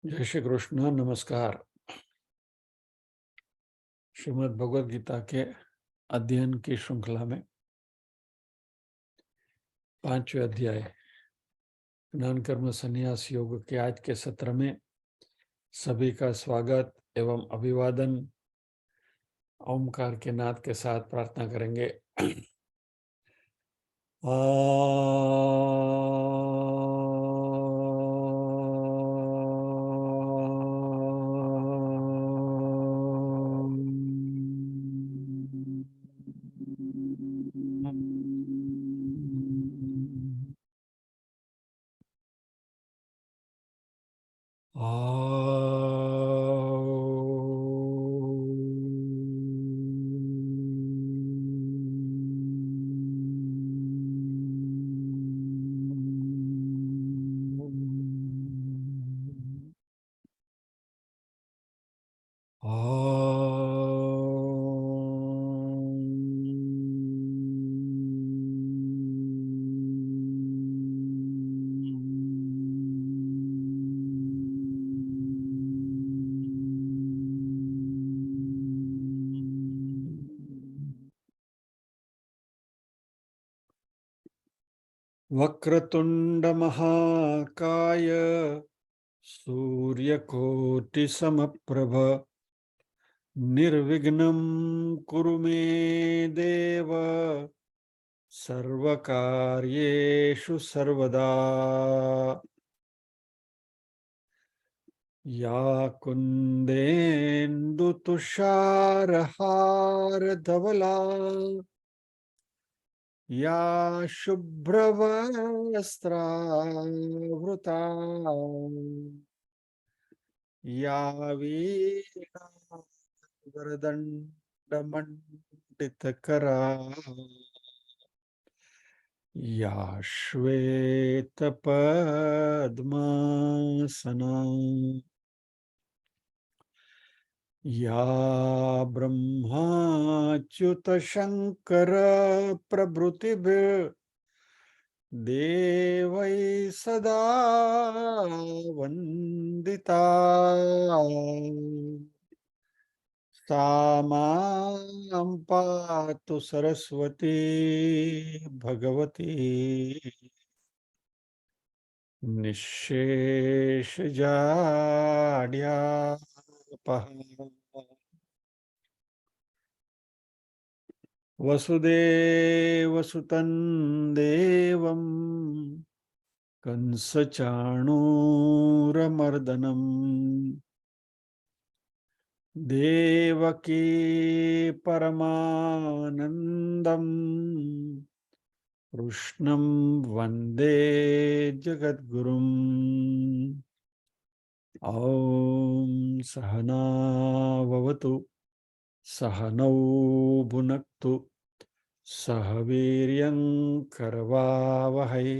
जय श्री कृष्ण। नमस्कार। श्रीमद् भगवद गीता के अध्ययन की श्रृंखला में 5वें अध्याय ज्ञान कर्म संन्यास योग के आज के सत्र में सभी का स्वागत एवं अभिवादन ओमकार के नाद के साथ प्रार्थना करेंगे। वक्रतुंड महाकाय सूर्यकोटि समप्रभ निर्विघ्नं कुरु मे देव सर्वकार्येषु सर्वदा। या कुन्देन्दु तुषारहार धवला या शुभ्रवस्त्रावृता या वीणावरदण्डमण्डितकरा या श्वेतपद्मासना या ब्रह्माच्युतशङ्कर प्रभृतिभिः देवैः सदा वन्दिता सा मां पातु सरस्वती भगवती निःशेषजाड्यापहा। वसुदेवसुतं देवं कंसचाणूरमर्दनं देवकी परमानन्दं कृष्णं वन्दे जगद्गुरुम्। ॐ सहना भवतु सहनौ भुनक्तु सह वीर्यं करवावहै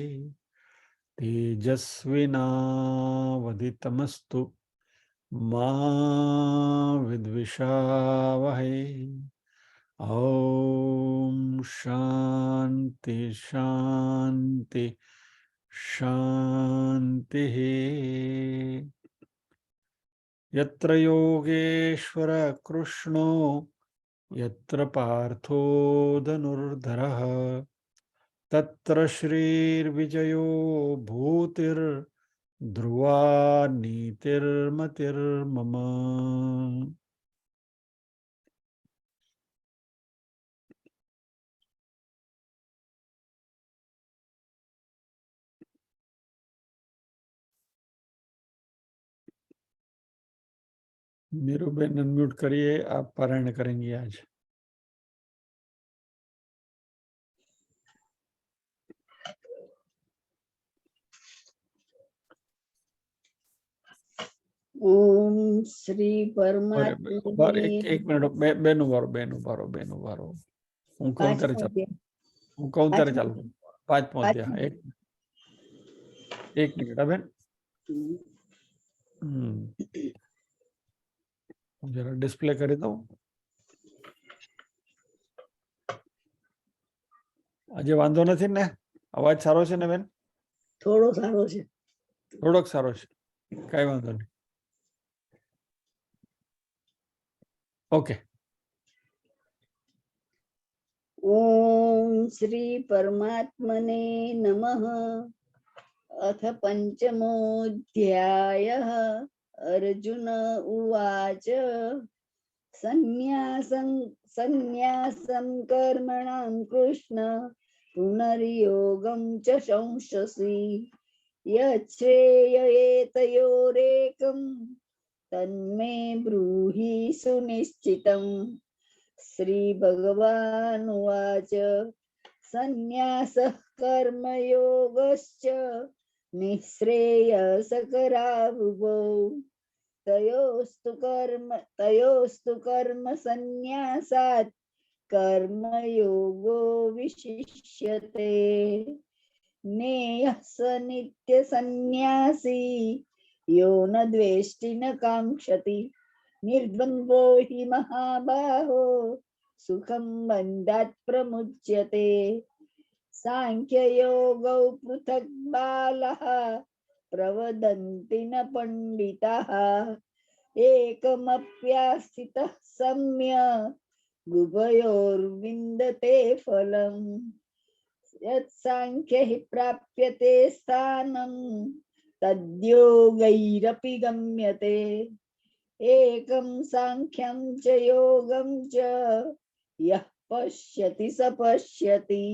तेजस्विनावधितमस्तु मा विद्विषावहै। ॐ शान्ति शान्ति शान्तिः। यत्र योगेश्वर कृष्णो यत्र पार्थो धनुर्धरः तत्र श्रीर्विजयो भूतिर्ध्रुवा नीतिर्मतिर्मम। नीरूबेन अनम्यूट करिए, आप पारायण करेंगे आज। ओम श्री परमात्मा एक मिनट बेनु बारो हूँ कौन तेरे चालू 5 पहुंच गया। एक मिनट बेन जरा डिस्प्ले कर दो। આજે વાંધો નથી ને? અવાજ સારો છે ને બેન? થોડો સારો છે. થોડોક સારો છે, કઈ વાંધો નહીં. ओके। ओम श्री परमात्मने नमः। अथ पंचमोऽध्यायः। अर्जुन उवाच सन्न्यासं कर्मणां कृष्ण पुनर्योगं च संशसि यच्छ्रेययेतयोरेकं तन्मे ब्रूहि सुनिश्चितम्। श्रीभगवानुवाच सन्न्यासः कर्मयोगश्च निःश्रेयसकरावुभौ तयोस्तु कर्म सन्न्यासात् कर्मयोगो विशिष्यते। नेयः स नित्यसन्न्यासी यो न द्वेष्टि न काङ्क्षति निर्द्वन्द्वो हि महाबाहो सुखं बन्धात् प्रमुच्यते। सांख्ययोगौ पृथक् बालः प्रवदन्ति न पण्डिताः एकमप्यास्थितः सम्यक् उभयोर्विन्दते फलम्। यत्साङ्ख्यैः प्राप्यते स्थानं तद्योगैरपि गम्यते। एकं सांख्यं च योगं च यः पश्यति स पश्यति।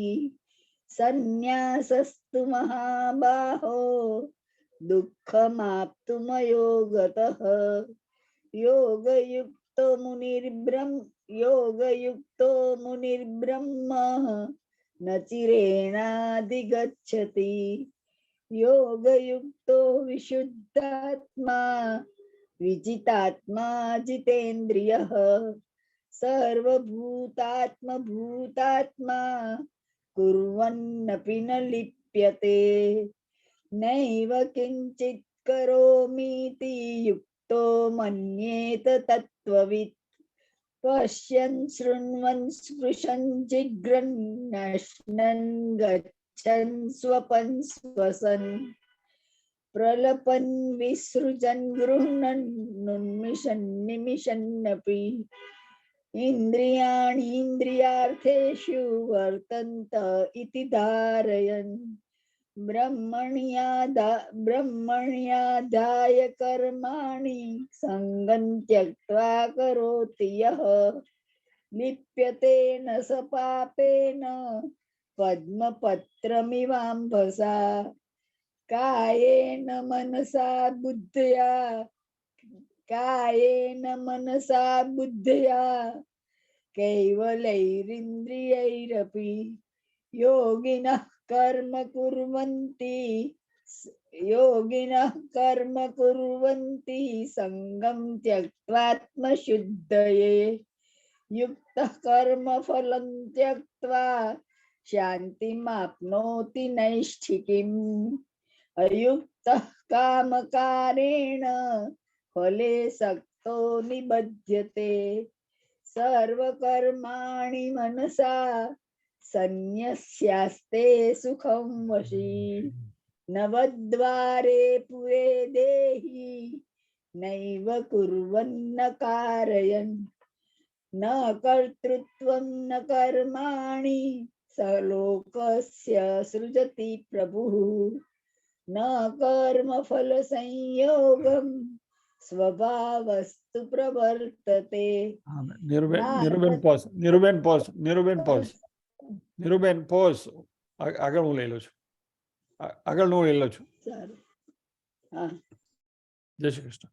सन्न्यासस्तु महाबाहो दुःखमाप्तुमयो गतः। योगयुक्तो मुनिर्ब्रह्म न चिरेणाधिगच्छति। योगयुक्तो विशुद्धात्मा विजितात्मा जितेन्द्रियः सर्वभूतात्मा कुर्वन्नपि न लिप्यते। नैव किञ्चित् करोमीति युक्तो मन्येत तत्त्ववित्। पश्यन् शृण्वन् स्पृशन् जिघ्रन् नश्नन् गच्छन् स्वपन् श्वसन् प्रलपन् विसृजन् गृह्णन् उन्मिषन् निमिषन्नपि इन्द्रियाणि इन्द्रियार्थेषु वर्तन्त इति धारयन् ब्रह्मण्यादाय कर्माणि सङ्गं त्यक्त्वा करोति यः लिप्यते न स पापेन पद्मपत्रमिवाम्भसा। कायेन मनसा बुद्धया कैवलैरिन्द्रियैरपि योगिनः कर्म कुर्वन्ति सङ्गं त्यक्त्वात्मशुद्धये। युक्तः कर्मफलं त्यक्त्वा शान्तिमाप्नोति नैष्ठिकीम्। अयुक्तः कामकारेण फले सक्तो निबध्यते। सर्वकर्माणि मनसा सन्न्यस्यास्ते सुखं वशी। नवद्वारे पुरे देहि नैव कुर्वन्न कारयन्। न कर्तृत्वं न कर्माणि सलोकस्य सृजति प्रभुः। न कर्मफल संयोगं स्वभावस्तु प्रवर्तते। નિરુબેન પોઝ આગળ હું લઈ લઉં છું. જય શ્રી કૃષ્ણ.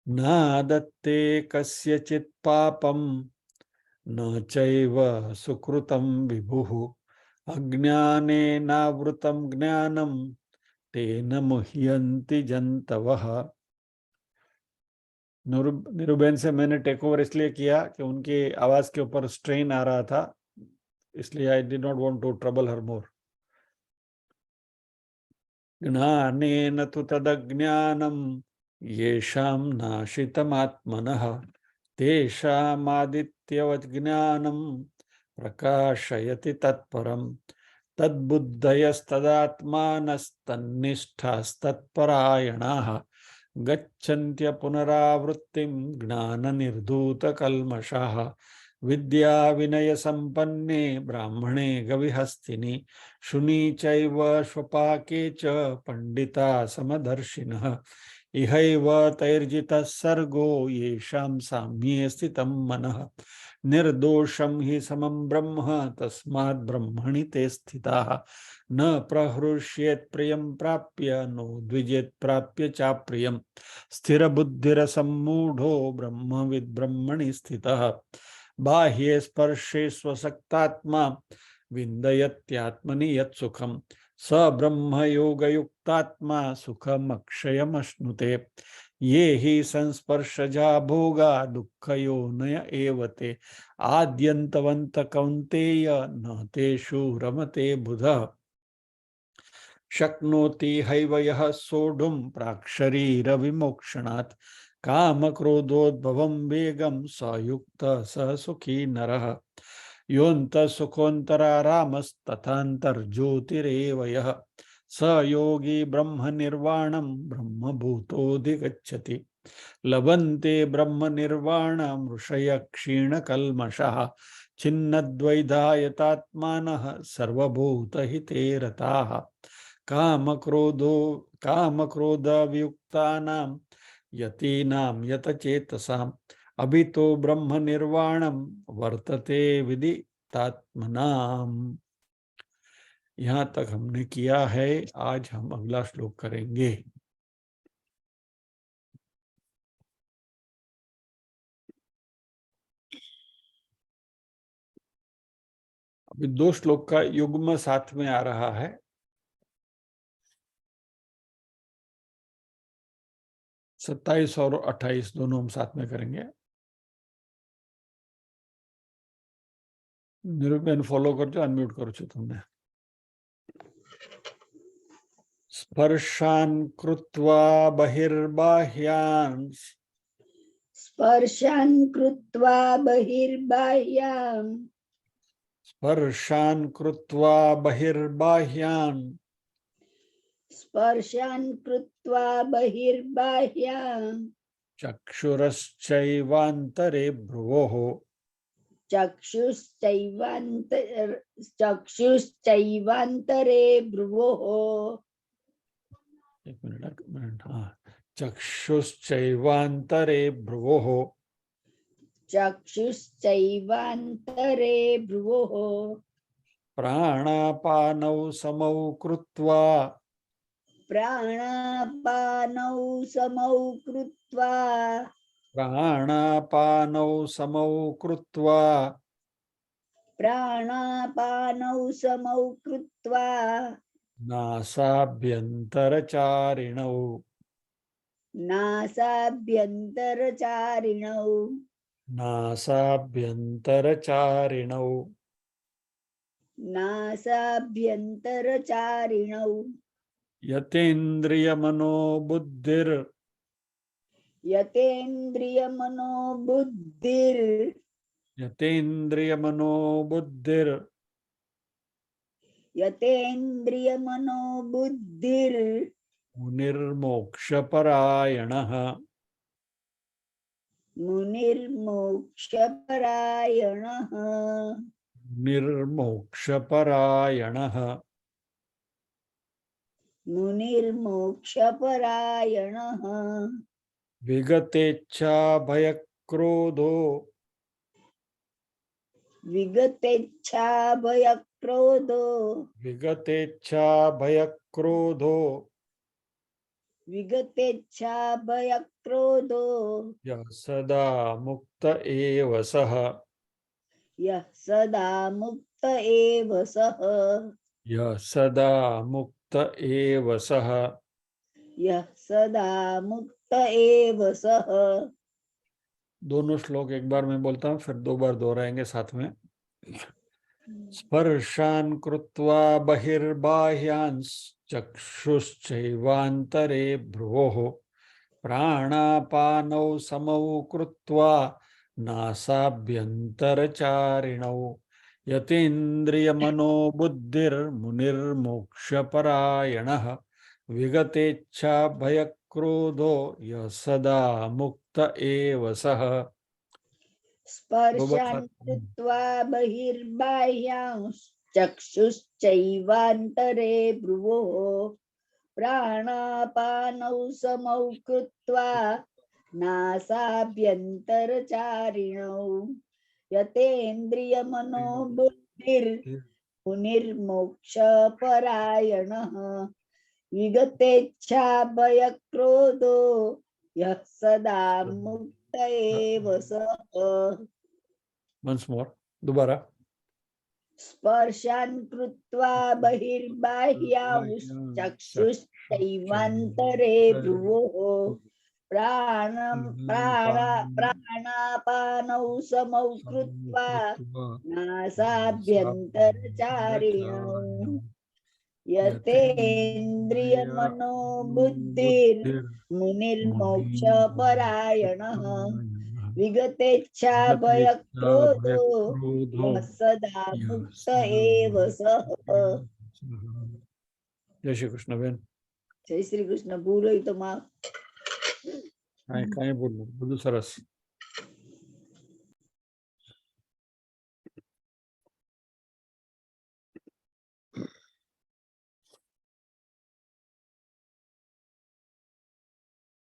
ના દત્તે કસ્યચિત પાપમ ન ચૈવ સુકૃતમ વિભુઃ અજ્ઞાનેનાવૃતમ જ્ઞાનમ તેન મુહ્યન્તિ જંતવઃ. निरुबेन से मैंने टेक ओवर इसलिए किया कि उनकी आवाज के ऊपर स्ट्रेन आ रहा था, इसलिए I did not want to trouble her more. ज्ञानेन तु तदज्ञानम येषां नाशितमात्मनः तेषामादित्यवत् ज्ञानं प्रकाशयति तत्परं तद्बुद्धयस्तदात्मानस्तन्निष्ठास्तत्परायणाः गच्छन्त्य पुनरावृत्तिं ज्ञाननिर्धूतकल्मषाः विद्या विनय संपन्ने ब्राह्मणे गविहस्तिनि शुनि चैव स्वपाके च पंडिता समदर्शिनः इहैव तैर्जितः सर्गो येषां साम्ये स्थितं मनः निर्दोषं हि समं ब्रह्म तस्मात् ब्रह्मणि ते स्थिताः न प्रहृष्येत् प्रियं प्राप्य नो द्विजेत् प्राप्य चाप्रियं स्थिरबुद्धिरसम्मूढो ब्रह्मविद् ब्रह्मणि स्थितः बाह्ये स्पर्शे स्वसक्तात्मा विन्दयत्यात्मनि यत्सुखं स ब्रह्मयोगयुक्तात्मा सुखमक्षयमश्नुते ये हि संस्पर्शजा भोगा दुःखयोनय एव ते आद्यन्तवन्त कौन्तेय न तेषु रमते बुधः शक्नोति हैव यः सोढुं प्राक्शरीरविमोक्षणात् कामक्रोधोद्भवं वेगं स युक्तः स सुखी नरः योऽन्तः सुखोऽन्तरारामस्तथान्तर्ज्योतिरेव यः स योगी ब्रह्मनिर्वाणं ब्रह्मभूतोऽधिगच्छति लभन्ते ब्रह्मनिर्वाणं ऋषयः क्षीणकल्मषः छिन्नद्वैधायतात्मानः सर्वभूतहिते रताः कामक्रोधवियुक्तानां यतीनां यतचेतसाम् अभितो ब्रह्मनिर्वाणं वर्तते विदितात्मनाम्। यहाँ तक हमने किया है। आज हम अगला श्लोक करेंगे। अभी 2 श्लोक का युग्म साथ में आ रहा है। सत्ताईस और 28 दोनों हम साथ में करेंगे। निरूपण फॉलो करते अनम्यूट करो तुमने। स्पर्शान् कृत्वा बहिर्बाह्यान् स्पर्शान् कृत्वा बहिर्बाह्यान् स्पर्शान् कृत्वा बहिर्बाह्यान् स्पर्शान् कृत्वा बहिर्बाह्यान् चक्षुरश्चैवान्तरे भ्रुवोः चक्षुश्चैवान्तरे भ्रुवोः। एक मिनट हाँ। चक्षुश्चैवान्तरे भ्रुवोः चक्षुश्चैवान्तरे भ्रुवोः प्राणापानौ समौ कृत्वा प्राणापानौ समौ कृत्वा प्राणापानौ समौ कृत्वा प्राणापानौ समौ कृत्वा नासाभ्यन्तरचारिणौ नासाभ्यन्तरचारिणौ नासाभ्यन्तरचारिणौ नासाभ्यन्तरचारिणौ यतेन्द्रियमनोबुद्धिर् यतेन्द्रियमनोबुद्धिर् यतेन्द्रियमनोबुद्धिर् यतेन्द्रियमनोबुद्धिर् मुनिर्मोक्षपरायणः मुनिर्मोक्षपरायणः निर्मोक्षपरायणः मुनिर्मोक्षपरायणः विगतेच्छा भयक्रोधो विगतेच्छा भयक्रोधो विगतेच्छा भयक्रोधो विगतेच्छा भयक्रोधो यः सदा मुक्त एव सः यः सदा मुक्त एव सः यः सदा मुक्त एव सः यः सदा मुक्त एव सः। दोनों श्लोक एक बार मैं बोलता हूँ, फिर 2 बार दोहराएंगे साथ में। स्पर्शान् कृत्वा बहिर्बाह्यान् चक्षुश्चैवान्तरे भ्रुवोः प्राणापानौ समौ कृत्वा नासाभ्यन्तरचारिणौ यतेन्द्रियमनोबुद्धिर्मुनिर्मोक्षपरायणः विगतेच्छा भय क्रोधो यः सदा मुक्त एव सः। स्पर्शान् कृत्वा बहिर्बाह्यांश्चक्षुश्चैवान्तरे भ्रुवोः प्राणापानौ समौ कृत्वा नासाभ्यन्तरचारिणौ यतेन्द्रियमनोबुद्धिर्मुनिर्मोक्षपरायणः विगतेच्छा भयक्रोधो यः सदा मुक्त एव सः। Once more, दोबारा। स्पर्शान् कृत्वा बहिर्बाह्यांश्चक्षुश्चैवान्तरे भ्रुवोः प्राणापानौ समौ कृत्वा नासाभ्यन्तरचारिणौ यतेन्द्रियमनोबुद्धिर्मुनिर्मोक्षपरायणः विगतेच्छा भयक्रोधो यः सदा मुक्त एव सः। जय श्री कृष्ण बेन। जय श्री कृष्ण। भूल हुई तो माँ कहीं बोल બધું સરસ।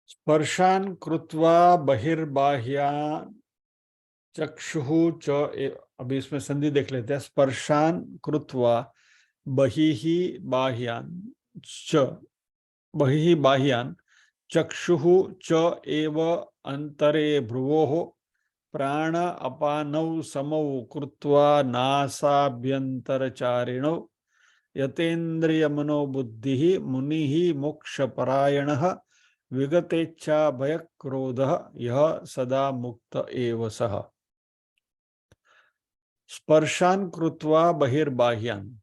स्पर्शान कृत्वा बहिर्बाह्यान चक्षुः च अभी इसमें संधि देख लेते हैं। स्पर्शान कृत्वा बहिः बाह्यान च बहिः बाह्यान चक्षुः च एव अंतरे भ्रुवोः प्राण अपानौ समौ कृत्वा नासाभ्यन्तरचारिणौ यतेन्द्रियमनोबुद्धिः मुनिः मोक्षपरायणः विगतेच्छा भयक्रोधः यः सदा मुक्त एव सः। स्पर्शान कृत्वा बहिर्बाह्यान,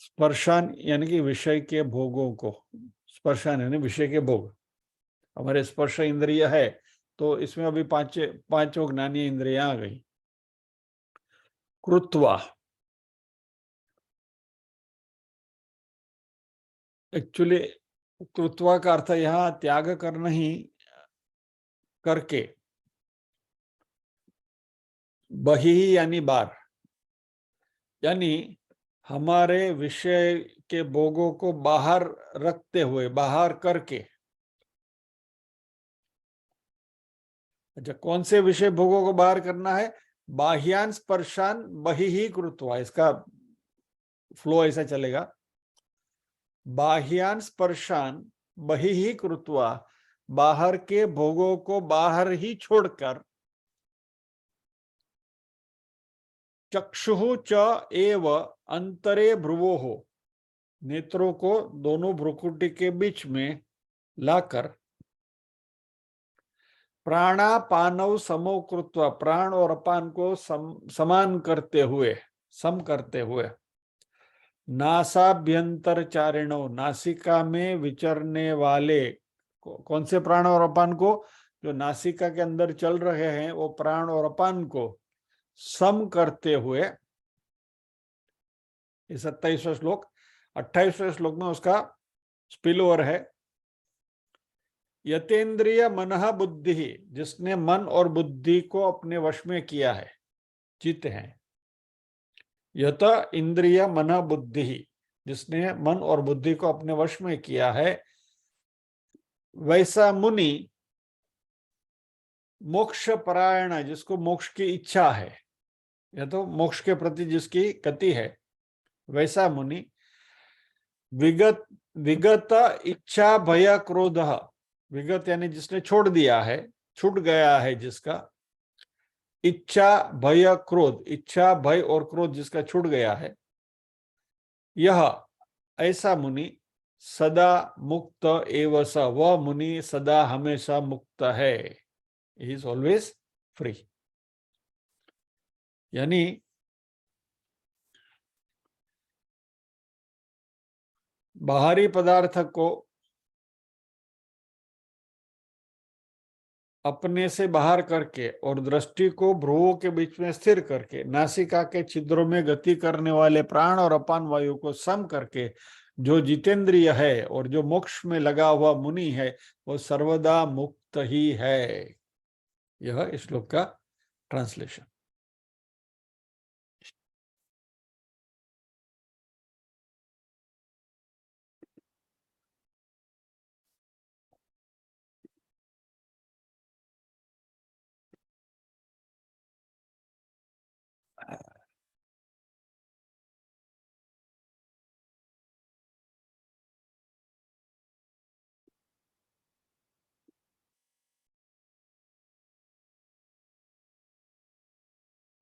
स्पर्शान यानी कि विषय के भोगों को, स्पर्शान यानी विषय के भोग। हमारे स्पर्श इंद्रिय है तो इसमें अभी पांचों ज्ञानीय इंद्रियां आ गई। कृत्वा एक्चुअली कृत्वा का अर्थ यहाँ त्याग करना ही, करके, बही यानी बार, यानी हमारे विषय के भोगों को बाहर रखते हुए, बाहर करके। अच्छा, कौन से विषय भोगों को बाहर करना है? बाह्यान स्पर्शान बहिः कृत्वा, इसका फ्लो ऐसा चलेगा। बाह्यान स्पर्शान बहिः कृत्वा, बाहर के भोगों को बाहर ही छोड़कर, चक्षुः च एव अंतरे भ्रुवोः, नेत्रों को दोनों भ्रुकुटी के बीच में लाकर, प्राणापानौ समौ कृत्वा, प्राण और अपान को समान करते हुए, सम करते हुए, नासाभ्यंतर चारिणो, नासिका में विचरने वाले, कौन से प्राण और अपान को? जो नासिका के अंदर चल रहे हैं वो प्राण और अपान को सम करते हुए। ये 27वां श्लोक। 28वें श्लोक में उसका स्पिल ओवर है। यतेन्द्रिय मनः बुद्धि, जिसने मन और बुद्धि को अपने वश में किया है, चित्त है। यत इंद्रिय मन बुद्धि, जिसने मन और बुद्धि को अपने वश में किया है, वैसा मुनि मोक्ष परायण, जिसको मोक्ष की इच्छा है, या तो मोक्ष के प्रति जिसकी गति है, वैसा मुनि विगत इच्छा भय क्रोध, विगत यानी जिसने छोड़ दिया है, छूट गया है जिसका, इच्छा भय क्रोध, इच्छा भय और क्रोध जिसका छूट गया है, यह ऐसा मुनि सदा मुक्त एव स, वह मुनि सदा हमेशा मुक्त है। He is always free. यानी बाहरी पदार्थ को अपने से बाहर करके और दृष्टि को भ्रुवों के बीच में स्थिर करके, नासिका के छिद्रों में गति करने वाले प्राण और अपान वायु को सम करके जो जितेंद्रिय है और जो मोक्ष में लगा हुआ मुनि है वो सर्वदा मुक्त ही है। यह इस श्लोक का ट्रांसलेशन।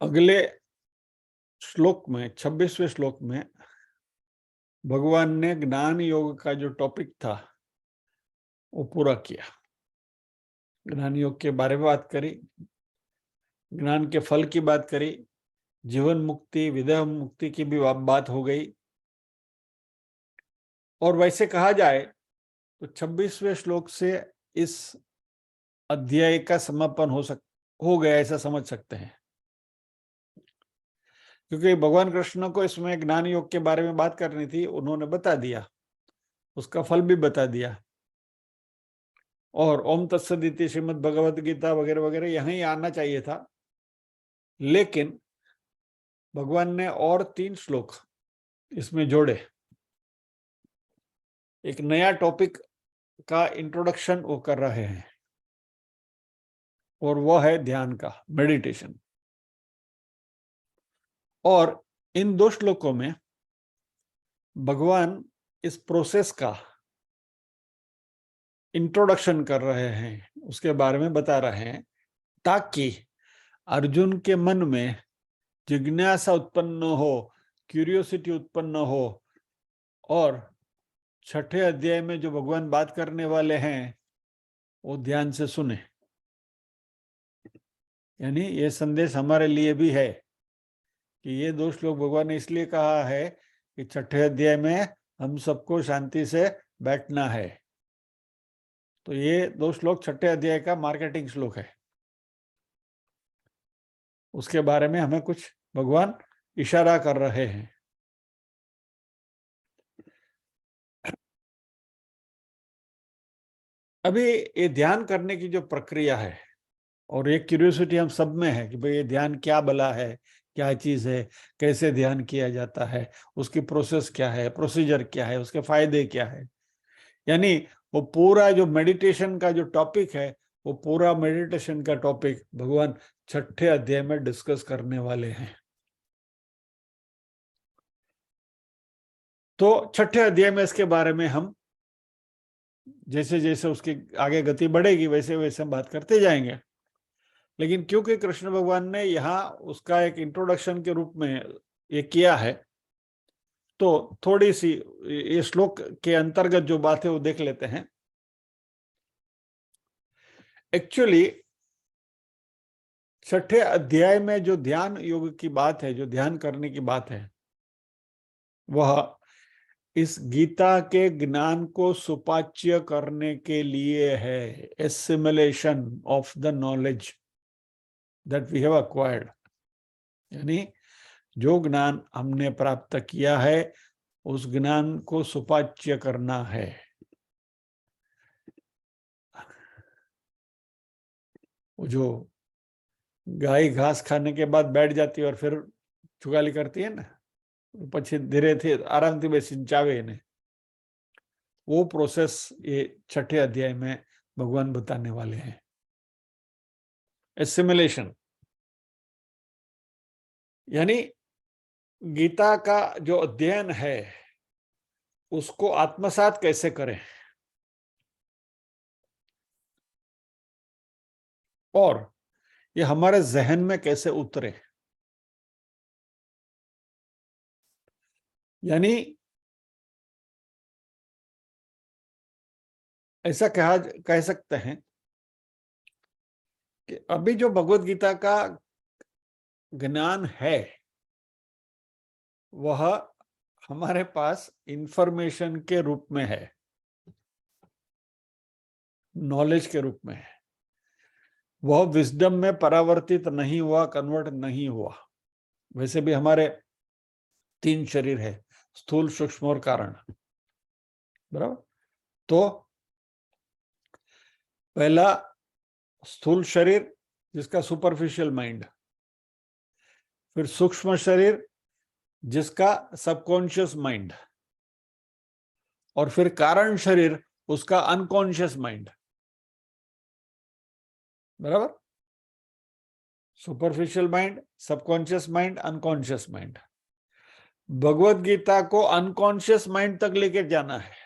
अगले श्लोक में 26वें श्लोक में भगवान ने ज्ञान योग का जो टॉपिक था वो पूरा किया। ज्ञान योग के बारे में बात करी, ज्ञान के फल की बात करी, जीवन मुक्ति विदेह मुक्ति की भी बात हो गई। और वैसे कहा जाए तो 26वें श्लोक से इस अध्याय का समापन हो गया ऐसा समझ सकते हैं, क्योंकि भगवान कृष्ण को इसमें ज्ञान योग के बारे में बात करनी थी, उन्होंने बता दिया, उसका फल भी बता दिया। और ओम तत्सदिति श्रीमद् भगवत गीता वगैरह वगैरह यहीं आना चाहिए था, लेकिन भगवान ने और 3 श्लोक इसमें जोड़े। एक नया टॉपिक का इंट्रोडक्शन वो कर रहे हैं और वह है ध्यान का, मेडिटेशन। और इन 2 श्लोकों में भगवान इस प्रोसेस का इंट्रोडक्शन कर रहे हैं, उसके बारे में बता रहे हैं, ताकि अर्जुन के मन में जिज्ञासा उत्पन्न हो, क्यूरियोसिटी उत्पन्न हो, और 6ठे अध्याय में जो भगवान बात करने वाले हैं वो ध्यान से सुने। यानी ये संदेश हमारे लिए भी है कि ये 2 श्लोक भगवान ने इसलिए कहा है कि 6ठे अध्याय में हम सबको शांति से बैठना है। तो ये 2 श्लोक 6ठे अध्याय का मार्केटिंग श्लोक है, उसके बारे में हमें कुछ भगवान इशारा कर रहे हैं। अभी ये ध्यान करने की जो प्रक्रिया है, और एक क्यूरियोसिटी हम सब में है कि भाई ये ध्यान क्या भला है, क्या चीज है, कैसे ध्यान किया जाता है, उसकी प्रोसेस क्या है, प्रोसीजर क्या है, उसके फायदे क्या है। यानी वो पूरा जो मेडिटेशन का जो टॉपिक है, वो पूरा मेडिटेशन का टॉपिक भगवान 6ठे अध्याय में डिस्कस करने वाले हैं। तो 6ठे अध्याय में इसके बारे में हम जैसे जैसे उसकी आगे गति बढ़ेगी वैसे वैसे हम बात करते जाएंगे। लेकिन क्योंकि कृष्ण भगवान ने यहाँ उसका एक इंट्रोडक्शन के रूप में ये किया है, तो थोड़ी सी ये श्लोक के अंतर्गत जो बात है वो देख लेते हैं। एक्चुअली 6ठे अध्याय में जो ध्यान योग की बात है, जो ध्यान करने की बात है, वह इस गीता के ज्ञान को सुपाच्य करने के लिए है। Assimilation of the knowledge that we have acquired, यानी जो ज्ञान हमने प्राप्त किया है उस ज्ञान को सुपाच्य करना है। वो जो गाय घास खाने के बाद बैठ जाती है और फिर चुगाली करती है ना, પછી ધીરેથી આરામથી બેસીને ચાવે એને, वो प्रोसेस ये 6ठे अध्याय में भगवान बताने वाले हैं। एसिमिलेशन यानी गीता का जो अध्ययन है उसको आत्मसात कैसे करें, और ये हमारे जहन में कैसे उतरे। यानी ऐसा कह सकते हैं कि अभी जो भगवत गीता का ज्ञान है वह हमारे पास इंफॉर्मेशन के रूप में है, नॉलेज के रूप में है। वह विजडम में परावर्तित नहीं हुआ, कन्वर्ट नहीं हुआ। वैसे भी हमारे 3 शरीर है, स्थूल सूक्ष्म और कारण। बराबर। तो पहला स्थूल शरीर जिसका सुपरफिशियल माइंड, फिर सूक्ष्म शरीर जिसका सबकॉन्शियस माइंड, और फिर कारण शरीर उसका अनकॉन्शियस माइंड। बराबर। Superficial mind, subconscious mind, unconscious mind. Bhagavad Gita को अनकॉन्शियस माइंड तक लेके जाना है।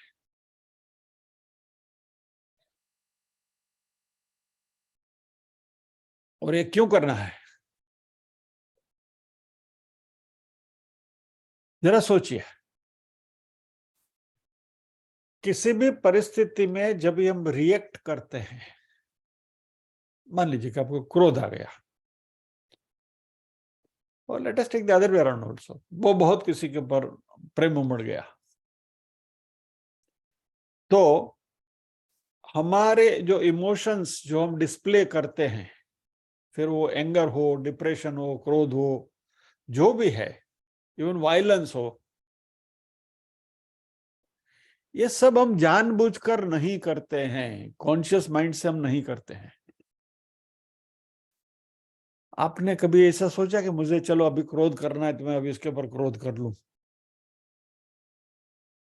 और ये क्यों करना है, जरा सोचिए। किसी भी परिस्थिति में जब हम रिएक्ट करते हैं, मान लीजिए कि आपको क्रोध आ गया, और let us take the other way around also, वो बहुत किसी के ऊपर प्रेम उमड़ गया, तो हमारे जो इमोशंस जो हम डिस्प्ले करते हैं, फिर वो एंगर हो, डिप्रेशन हो, क्रोध हो, जो भी है, इवन वायलेंस हो, ये सब हम जानबूझकर नहीं करते हैं, कॉन्शियस माइंड से हम नहीं करते हैं। आपने कभी ऐसा सोचा कि मुझे चलो अभी क्रोध करना है तो मैं अभी इसके ऊपर क्रोध कर लूं?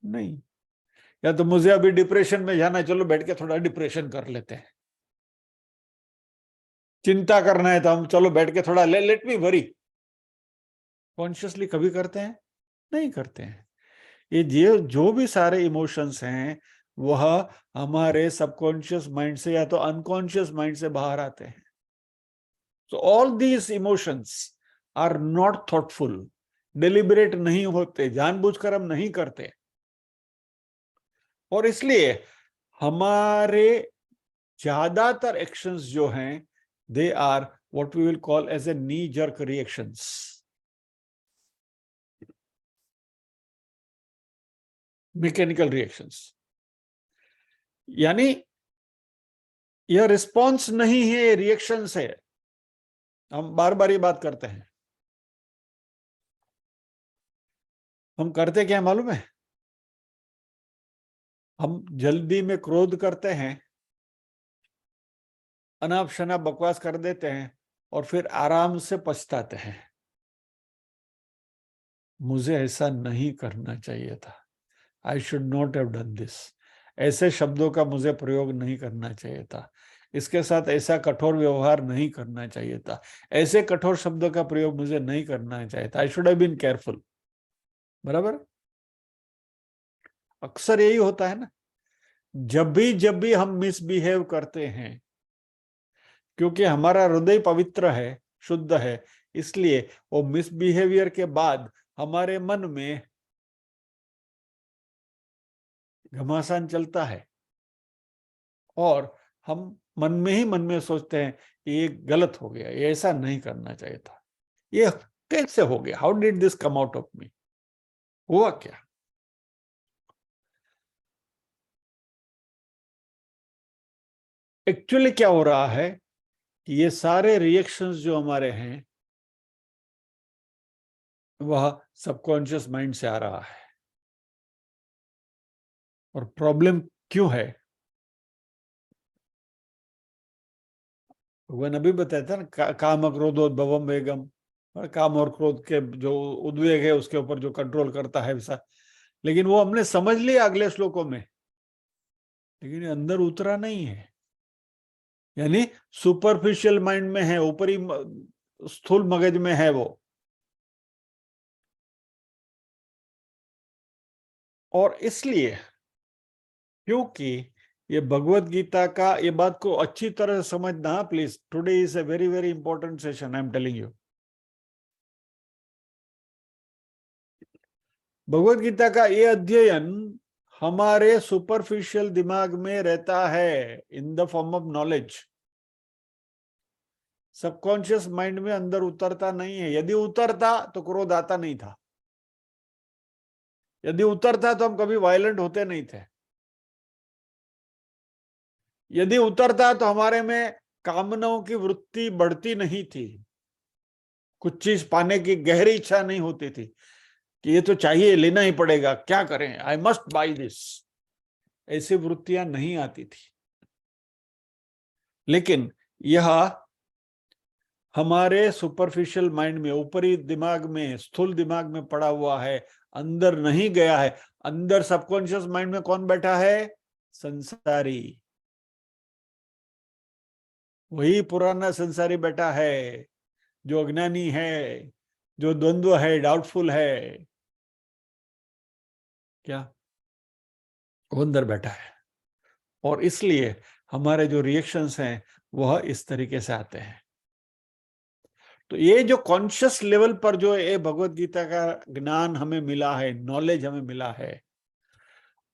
नहीं। या तो मुझे अभी डिप्रेशन में जाना है, चलो बैठ के थोड़ा डिप्रेशन कर लेते हैं। चिंता करना है तो हम चलो बैठ के थोड़ा लेट मी वरी। कॉन्शियसली कभी करते हैं? नहीं करते हैं। ये जो भी सारे इमोशंस हैं वह हमारे सबकॉन्शियस माइंड से या तो अनकॉन्शियस माइंड से बाहर आते हैं। So all these emotions are not thoughtful, deliberate नहीं होते, जानबूझकर हम नहीं करते, और इसलिए हमारे ज्यादातर एक्शंस जो हैं they are what we will call as a knee jerk reactions, mechanical reactions. यानी यह रिस्पॉन्स नहीं है, रिएक्शंस है। हम बार बार ये बात करते हैं। हम करते क्या है मालूम है? हम जल्दी में क्रोध करते हैं, अनाप शनाप बकवास कर देते हैं, और फिर आराम से पछताते हैं, मुझे ऐसा नहीं करना चाहिए था, I should not have done this, ऐसे शब्दों का मुझे प्रयोग नहीं करना चाहिए था, इसके साथ ऐसा कठोर व्यवहार नहीं करना चाहिए था, ऐसे कठोर शब्दों का प्रयोग मुझे नहीं करना चाहिए था, I should have been careful. बराबर। अक्सर यही होता है ना, जब भी हम मिसबिहेव करते हैं, क्योंकि हमारा हृदय पवित्र है, शुद्ध है, इसलिए वो मिसबिहेवियर के बाद हमारे मन में घमासान चलता है, और हम मन में सोचते हैं ये गलत हो गया, ये ऐसा नहीं करना चाहिए था, ये कैसे हो गया, how did this come out of me, हुआ क्या? एक्चुअली क्या हो रहा है कि ये सारे रिएक्शंस जो हमारे हैं वह सबकॉन्शियस माइंड से आ रहा है। और प्रॉब्लम क्यों है? भगवान अभी बताया था ना, काम क्रोधोद्भवम वेगम, और काम और क्रोध के जो उद्वेग है उसके ऊपर जो कंट्रोल करता है वैसा। लेकिन वो हमने समझ लिया अगले श्लोकों में, लेकिन ये अंदर उतरा नहीं है। यानी सुपरफिशियल माइंड में है, ऊपरी स्थूल मगज में है वो। और इसलिए क्योंकि ये भगवत गीता का, ये बात को अच्छी तरह से समझना please, today is a very very important session, I am telling you. Bhagavad Gita का ये अध्ययन हमारे सुपरफिशियल दिमाग में रहता है in the form of knowledge, subconscious mind में अंदर उतरता नहीं है। यदि उतरता तो क्रोध आता नहीं था, यदि उतरता तो हम कभी वायलेंट होते नहीं थे, यदि उतरता तो हमारे में कामनाओं की वृत्ति बढ़ती नहीं थी, कुछ चीज पाने की गहरी इच्छा नहीं होती थी कि ये तो चाहिए, लेना ही पड़ेगा, क्या करें, आई मस्ट बाई दिस। ऐसी वृत्तियां नहीं आती थी। लेकिन यह हमारे सुपरफिशियल माइंड में, ऊपरी दिमाग में, स्थूल दिमाग में पड़ा हुआ है, अंदर नहीं गया है। अंदर सबकॉन्शियस माइंड में कौन बैठा है? संसारी। वही पुराना संसारी बैठा है, जो अज्ञानी है, जो द्वंद्व है, डाउटफुल है। क्या? वो अंदर बैठा है। और इसलिए हमारे जो रिएक्शंस हैं वह इस तरीके से आते हैं। तो ये जो कॉन्शियस लेवल पर जो ये भगवत गीता का ज्ञान हमें मिला है, नॉलेज हमें मिला है,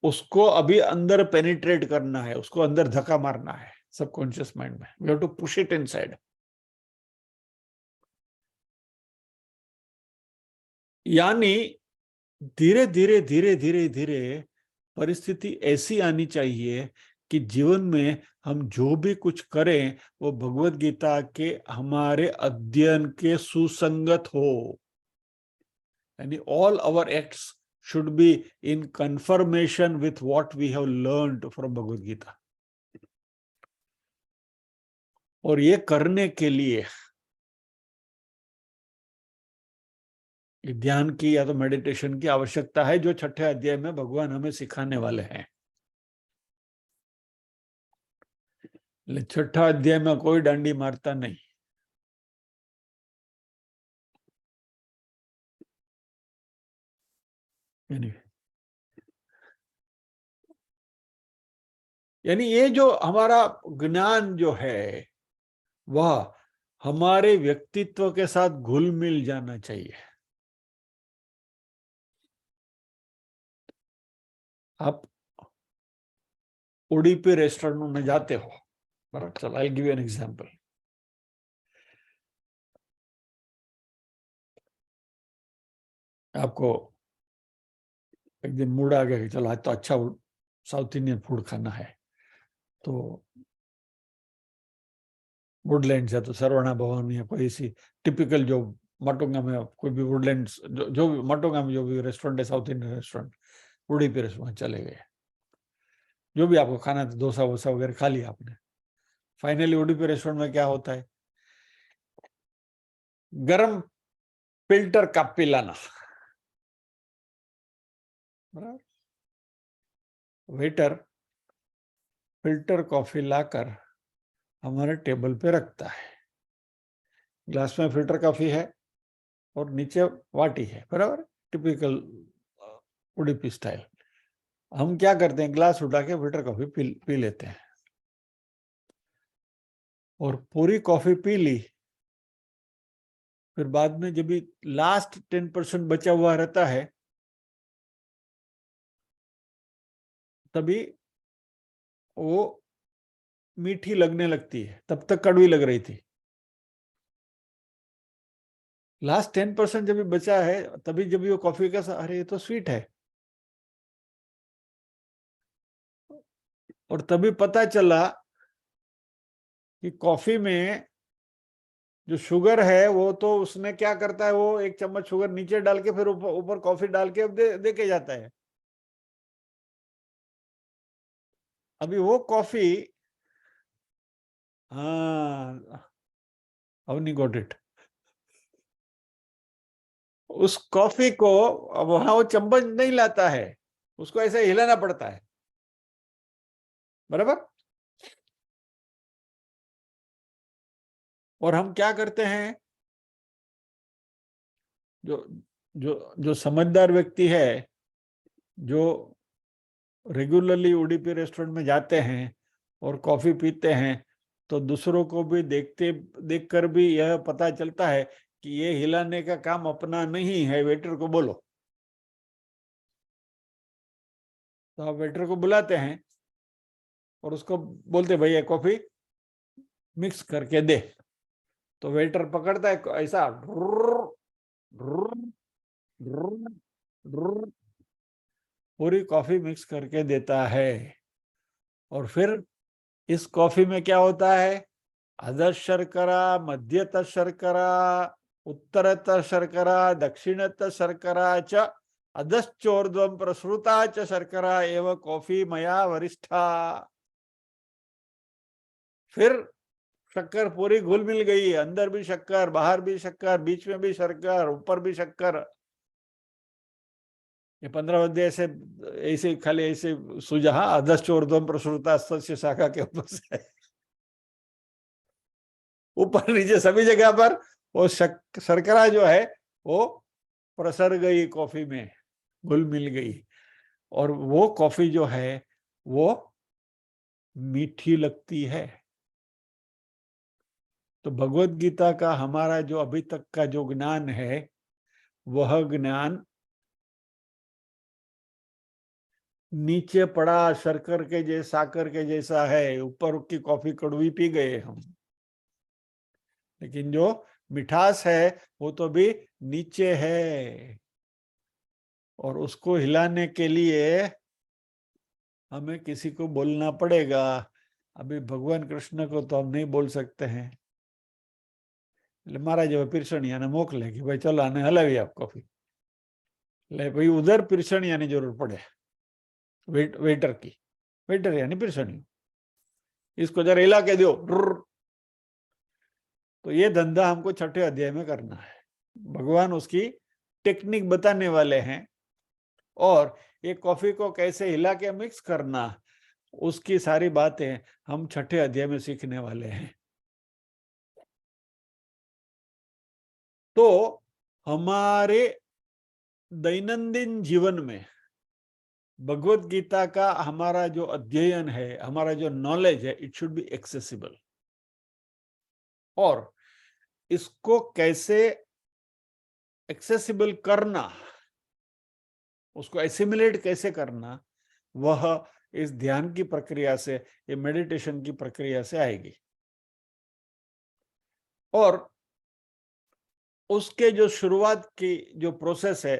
उसको अभी अंदर पेनिट्रेट करना है, उसको अंदर धक्का मारना है सबकॉन्शियस माइंड में। We have to push it inside. यानी धीरे धीरे धीरे धीरे धीरे परिस्थिति ऐसी आनी चाहिए कि जीवन में हम जो भी कुछ करें वो भगवत गीता के हमारे अध्ययन के सुसंगत हो। यानी all our acts should be in confirmation with what we have learned from Bhagavad Gita. और ये करने के लिए ध्यान की या तो मेडिटेशन की आवश्यकता है, जो छठे अध्याय में भगवान हमें सिखाने वाले हैं। छठा अध्याय में कोई डांडी मारता नहीं। यानी ये जो हमारा ज्ञान जो है वह हमारे व्यक्तित्व के साथ घुल मिल जाना चाहिए। आप उडुपी रेस्टोरेंट में जाते हो, बराबर? चलो I give you an example. आपको एक दिन मूड आ गया कि चलो आज तो अच्छा साउथ इंडियन फूड खाना है, तो वुडलैंड है तो सरवणा भवन या कोई ऐसी टिपिकल जो माटुंगा में कोई भी वुडलैंड जो भी माटुंगा में जो भी रेस्टोरेंट है, south Indian restaurant, Udupi restaurant चले गए। जो भी आपको खाना था, डोसा वोसा वगैरह खा लिया आपने। फाइनली उडुपी रेस्टोरेंट में क्या होता है? गरम फिल्टर कॉफी लाना, बराबर? वेटर फिल्टर कॉफी लाकर हमारे टेबल पे रखता है। ग्लास में फिल्टर कॉफी है और नीचे वाटी है, बराबर? Typical Udupi style. हम क्या करते हैं? ग्लास उठा के फिल्टर कॉफी पी लेते हैं और पूरी कॉफी पी ली। फिर बाद में जब भी लास्ट 10% बचा हुआ रहता है तभी वो मीठी लगने लगती है। तब तक कड़वी लग रही थी। लास्ट 10% जब भी बचा है तभी जब भी वो कॉफी का, अरे ये तो स्वीट है, और तभी पता चला कि कॉफी में जो शुगर है वो तो उसने क्या करता है, वो एक चम्मच शुगर नीचे डाल के फिर ऊपर कॉफी डाल के दे के जाता है। अभी वो कॉफी, हाँ, नहीं गॉट इट। उस कॉफी को अब वहां वो चम्मच नहीं लाता है, उसको ऐसे हिलाना पड़ता है, बराबर? और हम क्या करते हैं? जो जो जो समझदार व्यक्ति है, जो रेगुलरली उडुपी रेस्टोरेंट में जाते हैं और कॉफी पीते हैं, तो दूसरों को भी देखकर भी यह पता चलता है कि ये हिलाने का काम अपना नहीं है, वेटर को बोलो। तो आप वेटर को बुलाते हैं और उसको बोलते भैया कॉफी मिक्स करके दे। तो वेटर पकड़ता है ऐसा, पूरी कॉफी मिक्स करके देता है। और फिर इस कॉफी में क्या होता है? अध शर्करा, मध्यतः शर्करा, उत्तरतः शर्करा, दक्षिणतः शर्करा च अधश्चोर्ध्वं प्रसृता च शर्करा एव कॉफी मया वरिष्ठा। फिर शक्कर पूरी घुल मिल गई है, अंदर भी शक्कर, बाहर भी शक्कर, बीच में भी शक्कर, ऊपर भी शक्कर। ये 15 अध्याय ऐसे ऐसे खाली ऐसे सुझा, अधश्चोर्ध्वं प्रसृता सस्य शाखा के ऊपर से ऊपर नीचे सभी जगह पर वो शर्करा जो है वो प्रसर गई, कॉफी में घुल मिल गई, और वो कॉफी जो है वो मीठी लगती है। तो भगवत गीता का हमारा जो अभी तक का जो ज्ञान है, वह ज्ञान नीचे पड़ा शर्कर के जैसा, साकर के जैसा है। ऊपर की कॉफी कड़वी पी गए हम, लेकिन जो मिठास है वो तो भी नीचे है, और उसको हिलाने के लिए हमें किसी को बोलना पड़ेगा। अभी भगवान कृष्ण को तो हम नहीं बोल सकते हैं, महाराज पीरसणिया ने मोकले कि भाई चलो आने हलावी आप कॉफी ले भाई, उधर पीरसणिया की जरूर पड़े, वेटर की, वेटर यानी पीरसणी, इसको जरा हिला के दो। तो ये धंधा हमको छठे अध्याय में करना है। भगवान उसकी टेक्निक बताने वाले हैं, और ये कॉफी को कैसे हिला के मिक्स करना, उसकी सारी बातें हम छठे अध्याय में सीखने वाले हैं। तो हमारे दैनंदिन जीवन में भगवत गीता का हमारा जो अध्ययन है, हमारा जो नॉलेज है, इट शुड बी एक्सेसिबल। और इसको कैसे एक्सेसिबल करना, उसको एसिमुलेट कैसे करना, वह इस ध्यान की प्रक्रिया से, ये मेडिटेशन की प्रक्रिया से आएगी। और उसके जो शुरुआत की जो प्रोसेस है,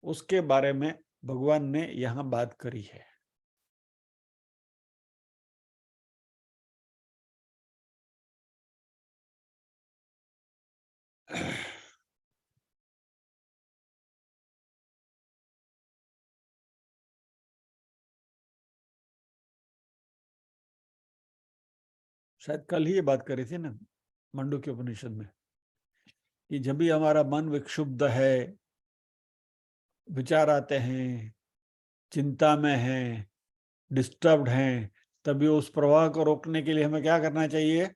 उसके बारे में भगवान ने यहां बात करी है। शायद कल ही ये बात करी थी ना मांडुक्य उपनिषद में, कि जब भी हमारा मन विक्षुब्ध है, विचार आते हैं, चिंता में है, डिस्टर्ब्ड हैं, तभी उस प्रवाह को रोकने के लिए हमें क्या करना चाहिए?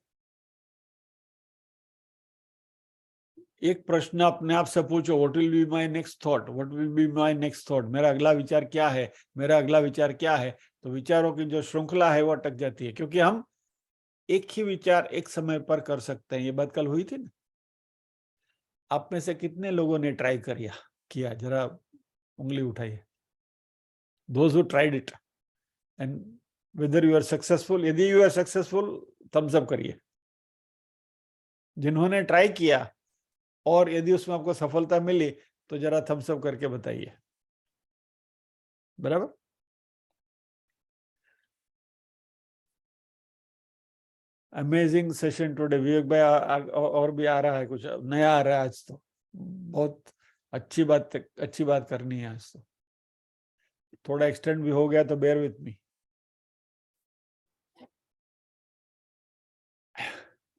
एक प्रश्न अपने आप से पूछो, what will be my next thought, what will be my next thought, मेरा अगला विचार क्या है, मेरा अगला विचार क्या है। तो विचारों की जो श्रृंखला है वो अटक जाती है, क्योंकि हम एक ही विचार एक समय पर कर सकते हैं। ये बात कल हुई थी ना। आप में से कितने लोगों ने ट्राई किया जरा उंगली उठाइए। Those who tried it and whether you are successful. यदि you are successful, thumbs up करिए। जिन्होंने ट्राई किया और यदि उसमें आपको सफलता मिली, तो जरा थम्स अप करके बताइए। बराबर। Amazing session today. विवेक भाई और भी आ रहा है, कुछ नया आ रहा है आज तो। बहुत अच्छी बात करनी है आज तो। थोड़ा एक्सटेंड भी हो गया तो बेयर विथ मी।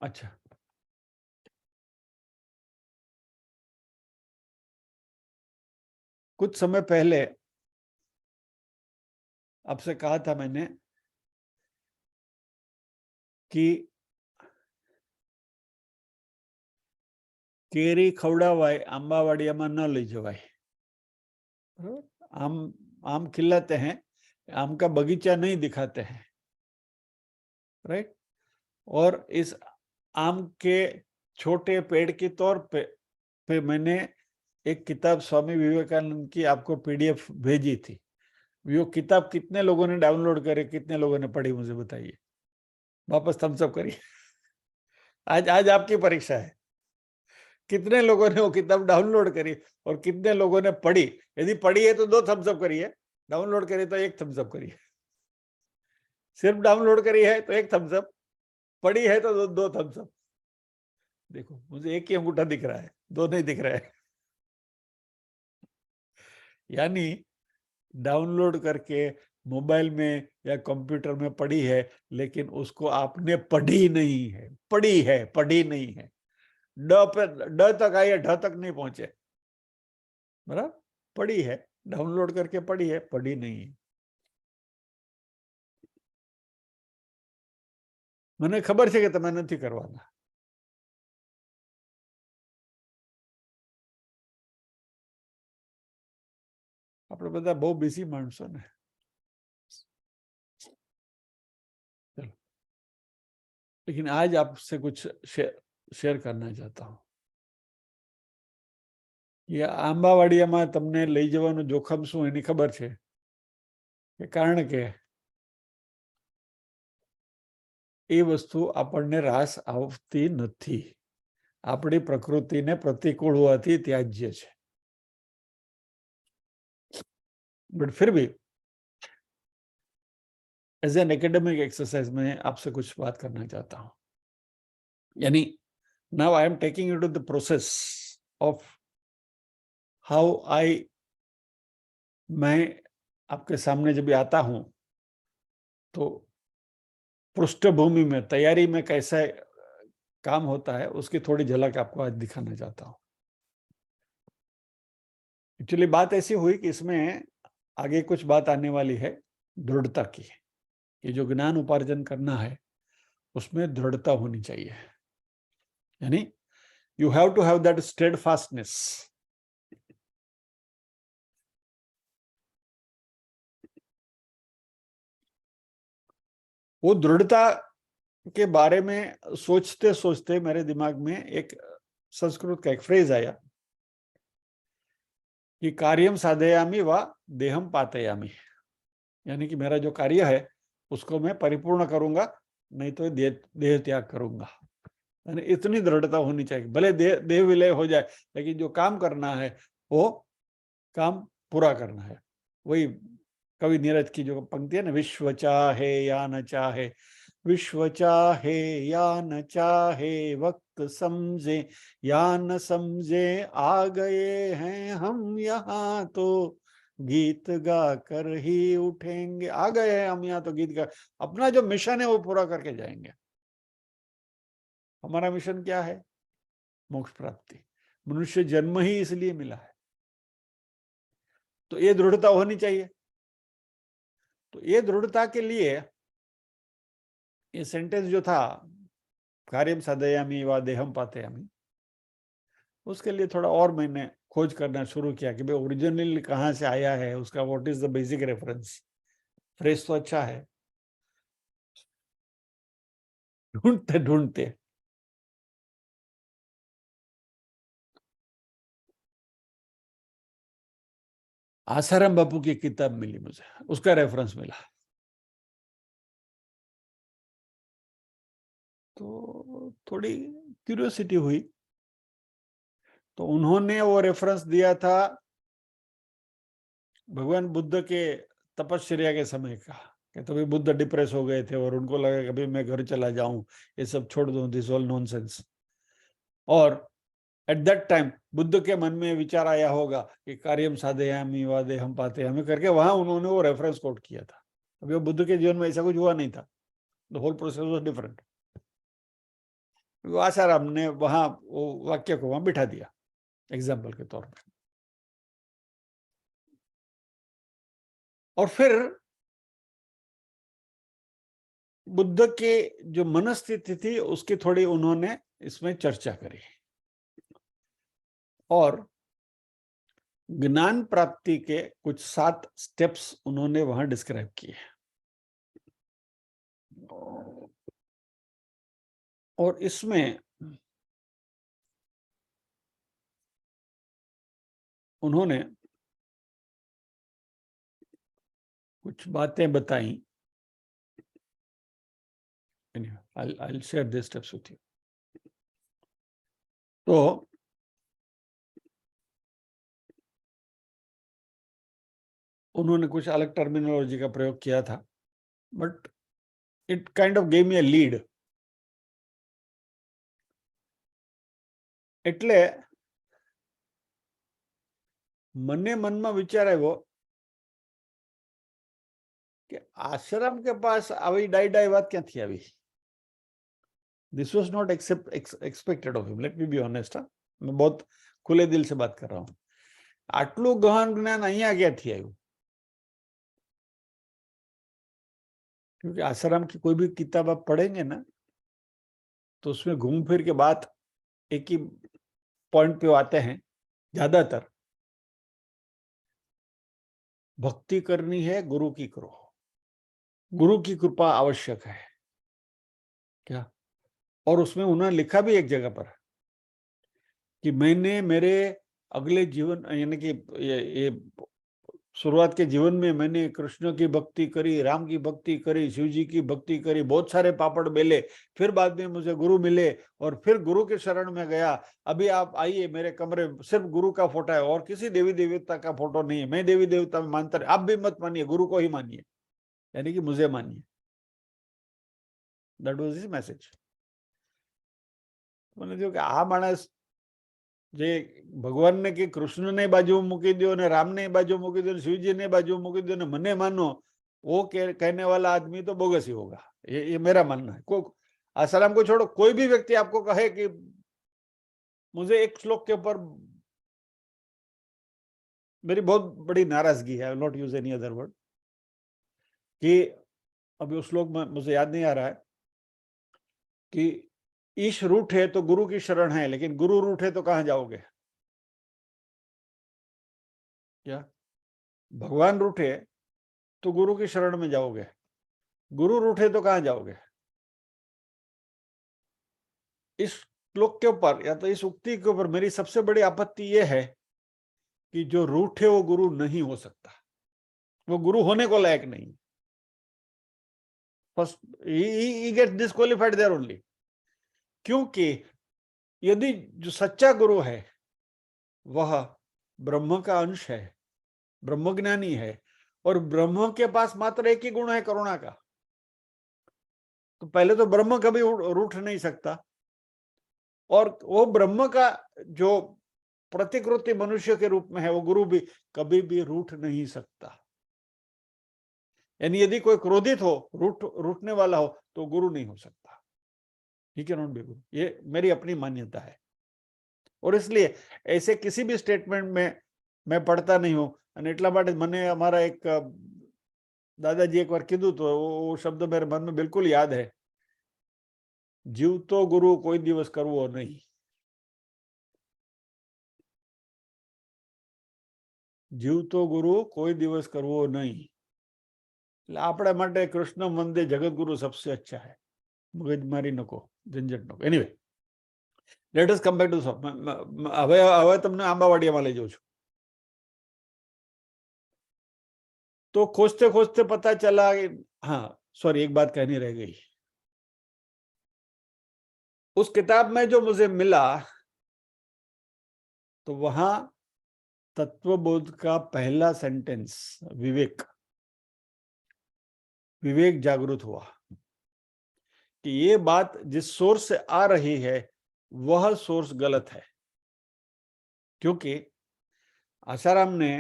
अच्छा, कुछ समय पहले आपसे कहा था मैंने कि केरी खवड़ावाय आंबावाड़ियाમાં न લઈ જવાય। आम खिलाते हैं, आम का बगीचा नहीं दिखाते हैं, राइट। और इस आम के छोटे पेड़ के तौर पे मैंने एक किताब स्वामी विवेकानंद की आपको पीडीएफ भेजी थी। वो किताब कितने लोगों ने डाउनलोड करे, कितने लोगों ने पढ़ी, मुझे बताइए। वापस थम्स अप करिए। आज आपकी परीक्षा है। कितने लोगों ने वो किताब डाउनलोड करी और कितने लोगों ने पढ़ी? यदि पढ़ी है तो 2 थम्स अप करिए, डाउनलोड करी तो 1 थम्स अप करिए। सिर्फ डाउनलोड करी है तो 1 थम्स अप, पढ़ी है तो 2 थम्स अप। देखो, मुझे एक ही अंगूठा दिख रहा है, 2 नहीं दिख रहा है। यानी डाउनलोड करके मोबाइल में या कंप्यूटर में पढ़ी है, लेकिन उसको आपने पढ़ी नहीं है, पढ़ी नहीं है। ड तक आई है, ढ तक नहीं पहुंचे, बराबर। पढ़ी है, डाउनलोड करके पढ़ी है, पढ़ी नहीं है। મને ખબર છે કે તમે નથી કરવાના. આપણે બધા બહુ બિઝી માણસો ને. चलो, लेकिन आज आपसे कुछ शेयर करना चाहता हूं. ये આંબાવાડિયામાં તમને લઈ જવાનું જોખમ શું એની ખબર છે? કારણ કે એ વસ્તુ આપણને રાસ આવતી નથી. આપણી પ્રકૃતિને પ્રતિકૂળ હોવાથી ત્યાજ્ય છે. बट फिर भी एज एन एकेडमिक एक्सरसाइज में आपसे कुछ बात करना चाहता हूं. यानी now I am taking you to the process of how मैं आपके सामने जब आता हूं तो पृष्ठभूमि में तैयारी में कैसा काम होता है उसकी थोड़ी झलक आपको आज दिखाना चाहता हूं. एक्चुअली बात ऐसी हुई कि इसमें आगे कुछ बात आने वाली है दृढ़ता की. ये जो ज्ञान उपार्जन करना है उसमें दृढ़ता होनी चाहिए. यानी you have to have that steadfastness. वो दृढ़ता के बारे में सोचते सोचते मेरे दिमाग में एक संस्कृत का एक फ्रेज आया कि कार्यम साधयामि व देहम पातयामि. यानी कि मेरा जो कार्य है उसको मैं परिपूर्ण करूंगा, नहीं तो देह त्याग करूंगा. यानी इतनी दृढ़ता होनी चाहिए. भले देह विलय हो जाए, लेकिन जो काम करना है वो काम पूरा करना है. वही कवि नीरज की जो पंक्ति है ना, विश्व चाहे या न चाहे, विश्व चाहे या न चाहे, वक्त समझे या न समझे, आ गए हैं हम यहाँ तो गीत गा कर ही उठेंगे. आ गए हैं हम यहाँ तो गीत गा, अपना जो मिशन है वो पूरा करके जाएंगे. हमारा मिशन क्या है? मोक्ष प्राप्ति. मनुष्य जन्म ही इसलिए मिला है. तो ये दृढ़ता होनी चाहिए. तो ये दृढ़ता के लिए ये सेंटेंस जो था कार्यम साधयामि व देहम पातयामि, उसके लिए थोड़ा और मैंने खोज करना शुरू किया कि भाई ओरिजिनली कहाँ से आया है, उसका what is the basic reference. Phrase तो अच्छा है. ढूंढते ढूंढते आसाराम बापू की किताब मिली मुझे, उसका रेफरेंस मिला. तो थोड़ी क्यूरियोसिटी हुई. तो उन्होंने वो रेफरेंस दिया था भगवान बुद्ध के तपश्चर्या के समय का, कि तभी बुद्ध डिप्रेस हो गए थे और उनको लगा कि अभी मैं घर चला जाऊं, ये सब छोड़ दूं, दिस ऑल नॉनसेंस. और एट दैट टाइम बुद्ध के मन में विचार आया होगा कि कार्यम साधयामि व देहम पातयामि करके वहां उन्होंने वो रेफरेंस कोट किया था. अभी वो बुद्ध के जीवन में ऐसा कुछ हुआ नहीं था. The whole process was different. Asaram ने वहां वो वाक्य को वहां बिठा दिया एग्जाम्पल के तौर पर. और फिर बुद्ध के जो मनस्थिति थी उसकी थोड़ी उन्होंने इसमें चर्चा करी और ज्ञान प्राप्ति के कुछ 7 स्टेप्स उन्होंने वहां डिस्क्राइब किए. और इसमें उन्होंने कुछ बातें बताई. I'll share these steps with you. तो उन्होंने कुछ अलग टर्मिनोलॉजी का प्रयोग किया था, but it kind of gave me a lead. એટલે મને મનમાં વિચાર આવ્યો કે આશ્રમ કે પાસ આવી ડાઈ ડાઈ વાત ક્યાંથી આવી? This was not expected of him, let me be honest. मैं बहुत खुले दिल से बात कर रहा हूँ। आटलू गहन ज्ञान अहिया क्यांथी आव्युं? क्योंकि आसाराम की कोई भी किताब आप पढ़ेंगे ना तो उसमें घूम फिर के बात एक ही पॉइंट पे आते हैं ज्यादातर। भक्ति करनी है, गुरु की करो, गुरु की कृपा आवश्यक है क्या। और उसमें उन्होंने लिखा भी एक जगह पर कि मैंने मेरे अगले जीवन यानी कि ये शुरुआत के जीवन में मैंने कृष्ण की भक्ति करी, राम की भक्ति करी, शिव जी की भक्ति करी, बहुत सारे पापड़ बेले, फिर बाद में मुझे गुरु मिले और फिर गुरु के शरण में गया। अभी आप आइए मेरे कमरे, सिर्फ गुरु का फोटो है और किसी देवी देवता का फोटो नहीं है। मैं देवी देवता में मानता नहीं, आप भी मत मानिए, गुरु को ही मानिए, यानी कि मुझे मानिए। That was his message. मैंने जो कि आ मानस जे भगवान ने कि कृष्ण ने बाजू मूकी दो ने राम ने बाजू मूकी दो, शिव जी ने बाजू मूकी दो ने मने मानो, वो कहने वाला आदमी तो बोगस ही होगा। ये मेरा मानना है। को आसाराम को छोड़ो, कोई भी व्यक्ति आपको कहे कि मुझे एक श्लोक के ऊपर मेरी बहुत बड़ी नाराजगी है, I will not use any other word, कि अभी उस श्लोक में मुझे याद नहीं आ रहा है कि ईश रूठे तो गुरु की शरण है, लेकिन गुरु रूठे तो कहां जाओगे? क्या भगवान रूठे तो गुरु की शरण में जाओगे, गुरु रूठे तो कहां जाओगे? इस श्लोक के ऊपर या तो इस उक्ति के ऊपर मेरी सबसे बड़ी आपत्ति यह है कि जो रूठे वो गुरु नहीं हो सकता, वो गुरु होने को लायक नहीं। फर्स्ट ही गेट्स डिस्क्वालिफाइड देयर ओनली। क्योंकि यदि जो सच्चा गुरु है वह ब्रह्म का अंश है, ब्रह्मज्ञानी है, और ब्रह्म के पास मात्र एक ही गुण है, करुणा का, तो पहले तो ब्रह्म कभी रूठ नहीं सकता। और वो ब्रह्म का जो प्रतिकृति मनुष्य के रूप में है वो गुरु भी कभी भी रूठ नहीं सकता। यानी यदि कोई क्रोधित हो, रूठने वाला हो, तो गुरु नहीं हो सकता। ही कैन नॉट बी गुरु। ये मेरी अपनी मान्यता है। और इसलिए ऐसे किसी भी स्टेटमेंट में मैं पढ़ता नहीं हूं। અને એટલા માટે મને અમારા એક દાદાજી એક વાર કીધું તો वो शब्द मेरे मन में बिल्कुल याद है, जीवतो गुरु कोई दिवस करवो नहीं। जीवतो गुरु कोई दिवस करवो नहीं। એટલે આપણા માટે કૃષ્ણ મંદિર જગતગુરુ सबसे अच्छा है। મગજમારી नको, झंझट नको। Anyway, let us come back to હવે તમને આંબાવાડિયામાં લઈ જાઉં છું। तो खोजते खोजते पता चला, हाँ सॉरी एक बात कहनी रह गई। उस किताब में जो मुझे मिला तो वहां तत्वबोध का पहला सेंटेंस विवेक, विवेक जागृत हुआ कि ये बात जिस सोर्स से आ रही है वह सोर्स गलत है। क्योंकि आसाराम ने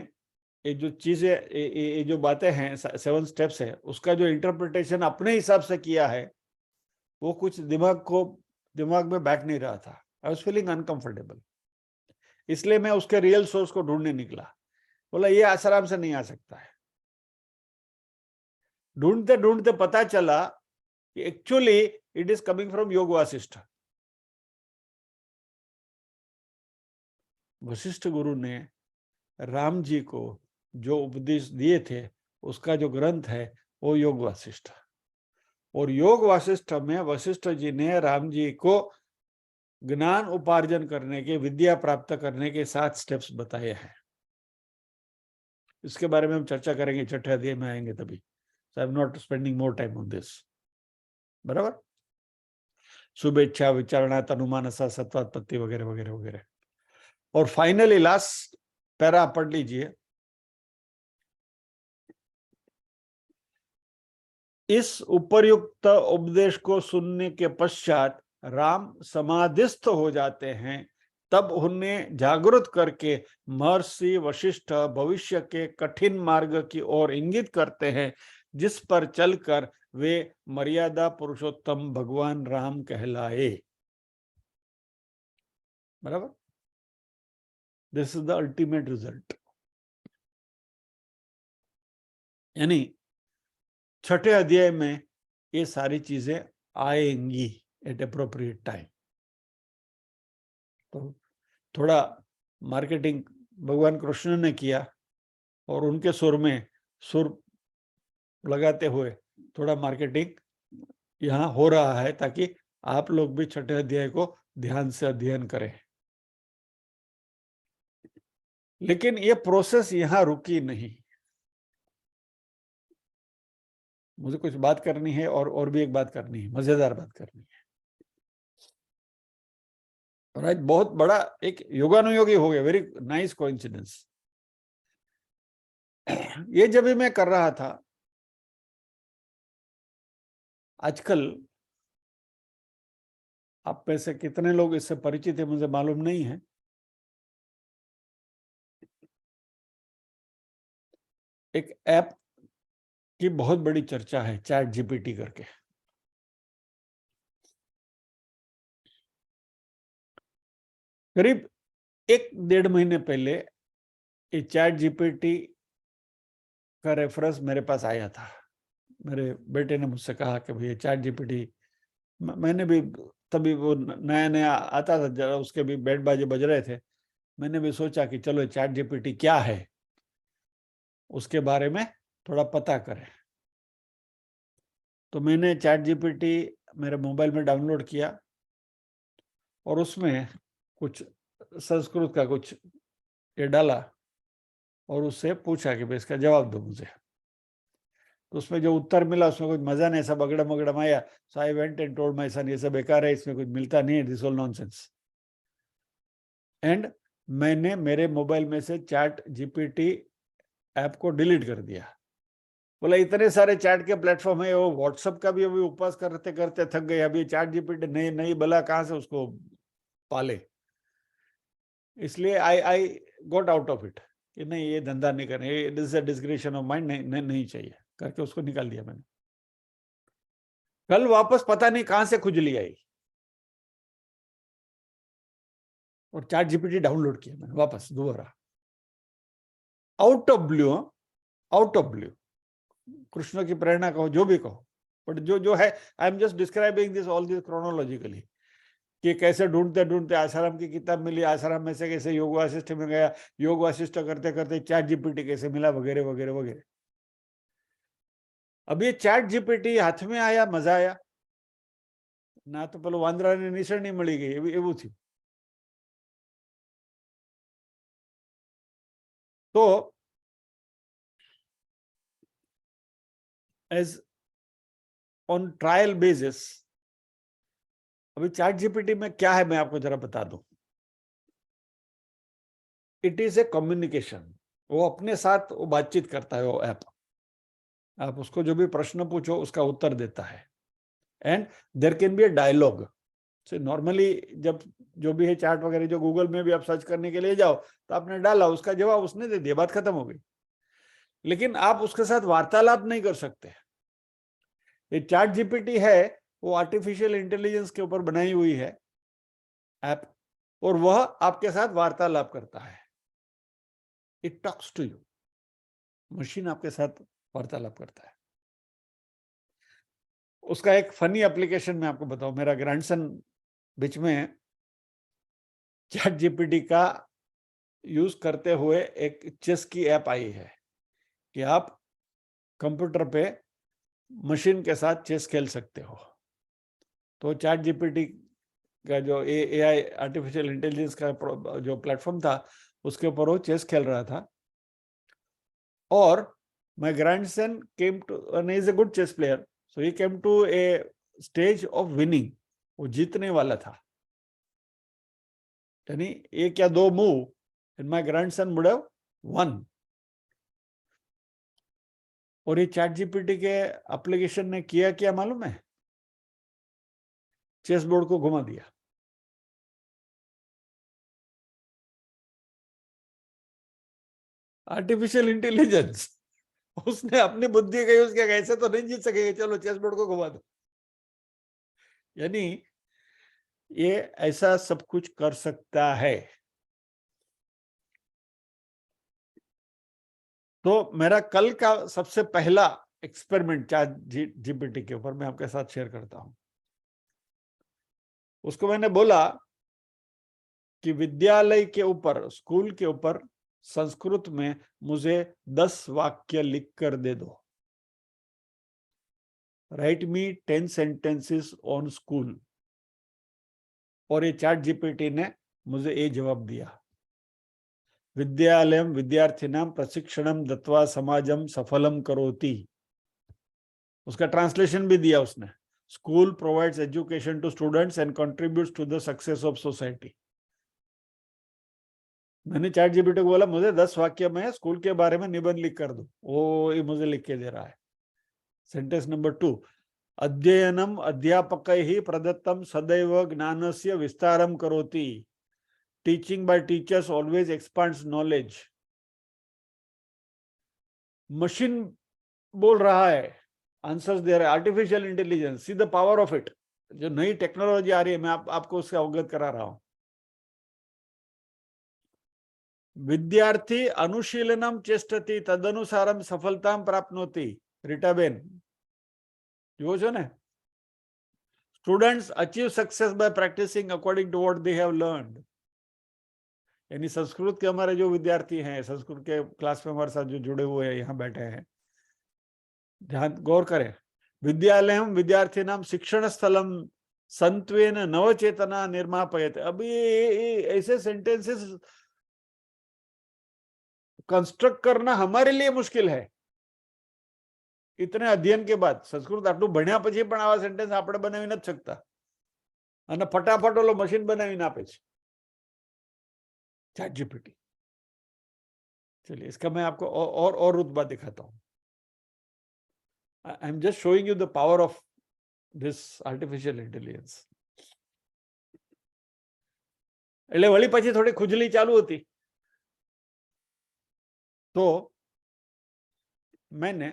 ये जो चीजें, ये जो बातें हैं, 7 स्टेप्स है, उसका जो इंटरप्रिटेशन अपने हिसाब से किया है वो कुछ दिमाग में बैठ नहीं रहा था। I was feeling uncomfortable. इसलिए मैं उसके रियल सोर्स को ढूंढने निकला। बोला ये आसाराम से नहीं आ सकता है। ढूंढते ढूंढते पता चला कि actually it is coming from योग वासिष्ठ। वशिष्ठ गुरु ने राम जी को जो उपदेश दिए थे उसका जो ग्रंथ है वो योग वासिष्ठ, और योग वासिष्ठ में वशिष्ठ जी ने राम जी को ज्ञान उपार्जन करने के, विद्या प्राप्त करने के 7 स्टेप्स बताए हैं। इसके बारे में हम चर्चा करेंगे, छठे अध्याय में आएंगे तभी। So I'm not spending more time on this. बराबर? शुभेच्छा, विचारणा, तनुमानसा, सत्वात्पत्ति वगैरह वगैरह वगैरह। और फाइनली लास्ट पैरा पढ़ लीजिए। इस उपर्युक्त उपदेश को सुनने के पश्चात राम समाधिस्थ हो जाते हैं, तब उन्हें जागरूक करके महर्षि वशिष्ठ भविष्य के कठिन मार्ग की ओर इंगित करते हैं, जिस पर चलकर वे मर्यादा पुरुषोत्तम भगवान राम कहलाए। बराबर, this is the ultimate result. यानी छठे अध्याय में ये सारी चीजें आएंगी एट अप्रोप्रिएट टाइम। तो थोड़ा मार्केटिंग भगवान कृष्ण ने किया और उनके सुर में सुर लगाते हुए थोड़ा मार्केटिंग यहाँ हो रहा है, ताकि आप लोग भी छठे अध्याय को ध्यान से अध्ययन करें। लेकिन ये प्रोसेस यहाँ रुकी नहीं। मुझे कुछ बात करनी है और भी एक बात करनी है, मजेदार बात करनी है। और आज बहुत बड़ा एक योगानुयोगी हो गया, वेरी नाइस कोइंसिडेंस। ये जब भी मैं कर रहा था, आजकल आप में से कितने लोग इससे परिचित है मुझे मालूम नहीं है। एक ऐप की बहुत बड़ी चर्चा है, चैट जीपीटी करके। करीब 1-1.5 महीने पहले ये चैट जीपीटी का रेफरेंस मेरे पास आया था। मेरे बेटे ने मुझसे कहा कि भैया चैट जीपीटी, मैंने भी तभी वो नया नया आता था, जरा उसके भी बैंड बाजे बज रहे थे। मैंने भी सोचा कि चलो चैट जीपीटी क्या है, उसके बारे में थोड़ा पता करें। तो मैंने चैट जीपीटी मेरे मोबाइल में डाउनलोड किया और उसमें कुछ संस्कृत का कुछ ये डाला और उससे पूछा कि भाई इसका जवाब दो मुझे। तो उसमें जो उत्तर मिला उसमें कुछ मजा नहीं, सब अगड़म अगड़म आया। So I went and told my son, ये सब बेकार है, इसमें कुछ मिलता नहीं है, दिस ऑल नॉनसेंस। एंड मैंने मेरे मोबाइल में से चैट जीपीटी ऐप को डिलीट कर दिया। बोला इतने सारे चैट के प्लेटफॉर्म है, वो व्हाट्सएप का भी अभी उपवास करते करते थक गए, अभी चैट जीपीटी नई नई बला कहाँ से उसको पाले। इसलिए I got out of it कि नहीं, ये धंधा नहीं करना, this is description of mind, नहीं चाहिए करके उसको निकाल दिया मैंने। कल वापस पता नहीं कहां से खुजली आई और चैट जीपीटी डाउनलोड किया मैंने वापस दोबारा, out of blue. Out of blue, Krishna की प्रेरणा कहो जो भी कहो, बट जो है, आई am just describing this all this chronologically कि कैसे ढूंढते ढूंढते आसाराम की किताब मिली, आसाराम में से कैसे योग वासिष्ठ में गया, योग वासिष्ठ करते करते चैट जीपीटी कैसे मिला, वगैरह वगैरह वगैरह। अब ये चैट जीपीटी हाथ में आया, मजा आया ना, तो पेलो वांदरानी निशानी मળી ગઈ એવું થયું। तो एज ऑन ट्रायल बेसिस, अभी चैट जीपीटी में क्या है मैं आपको जरा बता दूं। इट इज ए कम्युनिकेशन, वो अपने साथ वो बातचीत करता है वो ऐप। आप उसको जो भी प्रश्न पूछो उसका उत्तर देता है, and there can be a dialogue. So normally जब जो भी है चैट वगैरह, जो गूगल में भी आप सर्च करने के लिए जाओ तो आपने डाला, उसका जवाब उसने दे दिया, बात खत्म हो गई। लेकिन आप उसके साथ वार्तालाप नहीं कर सकते। ये चैट जीपीटी है, वो आर्टिफिशियल इंटेलिजेंस के ऊपर बनाई हुई है ऐप, और वह आपके साथ वार्तालाप करता है। It talks to you, machine आपके साथ वार्तालाप करता है। उसका एक फनी एप्लीकेशन मैं आपको बताऊं। मेरा ग्रैंडसन बीच में चैट जीपीटी का यूज करते हुए एक चेस की ऐप आई है कि आप कंप्यूटर पे मशीन के साथ चेस खेल सकते हो। तो चैट जीपीटी का जो एआई आर्टिफिशियल इंटेलिजेंस का जो प्लेटफॉर्म था, उसके ऊपर वो चेस खेल रहा था। और my grandson came to, and he is a good chess player, so he came to a stage of winning, वो जीतने वाला था। यानी एक या दो move and my grandson would have won. और ये चैट जीपीटी के एप्लीकेशन ने किया क्या मालूम है? चेस बोर्ड को घुमा दिया। आर्टिफिशियल इंटेलिजेंस, उसने अपनी बुद्धि कही, उसके ऐसे तो नहीं जीत सकेंगे, चलो चेस बोर्ड को घुमा दो। यानी ये ऐसा सब कुछ कर सकता है। तो मेरा कल का सबसे पहला एक्सपेरिमेंट चैट जीपीटी के ऊपर मैं आपके साथ शेयर करता हूं। उसको मैंने बोला कि विद्यालय के ऊपर, स्कूल के ऊपर संस्कृत में मुझे 10 वाक्य लिख कर दे दो। Right me 10 sentences on school. और ये चैट जीपीटी ने मुझे ये जवाब दिया, विद्यालयम विद्यार्थिनां प्रशिक्षणम दत्वा समाजम सफलम करोति। उसका ट्रांसलेशन भी दिया उसने, school provides education to students and contributes to the success of society. मैंने चैट जीपीटी को बोला मुझे 10 वाक्य में स्कूल के बारे में निबंध लिख कर दो, वो ये मुझे लिख के दे रहा है। सेंटेंस नंबर 2, अध्ययनम अध्यापकैः प्रदत्तम सदैव ज्ञानस्य विस्तारम करोति। Teaching bye teachers always expands knowledge. Machine बोल रहा है, आंसर्स दे रहा है, artificial intelligence, see the power of it. जो नई टेक्नोलॉजी आ रही है, मैं आपको उससे अवगत करा रहा हूं। विद्यार्थी अनुशीलनम चेष्टति तदनुसारम सफलताम प्राप्नोति। रीटाबेन जो छो ने, students achieve success by practicing according to what they have learned. यानी संस्कृत के हमारे जो विद्यार्थी हैं, संस्कृत के क्लास में हमारे साथ जो जुड़े हुए हैं, यहाँ बैठे हैं, ध्यान गौर करें। विद्यालयम विद्यार्थिनाम शिक्षण स्थलम संत्वेन नवचेतना निर्मापयते। अभी ऐसे सेंटेंसेस कंस्ट्रक्ट करना हमारे लिए मुश्किल है। इतने अध्ययन के बाद संस्कृत आटલું ભણ્યા પછી પણ આવા સેન્ટેન્સ આપણે બનાવી નથી શકતા, અને ફટાફટ ઓલો મશીન બનાવીને આપે છે ચैट जीपीटी। चलिए इसका मैं आपको और रुतबा दिखाता हूं। आई am just showing you the power of this artificial intelligence. એટલે વળી પછી થોડી ખુજલી ચાલુ હતી, તો मैंने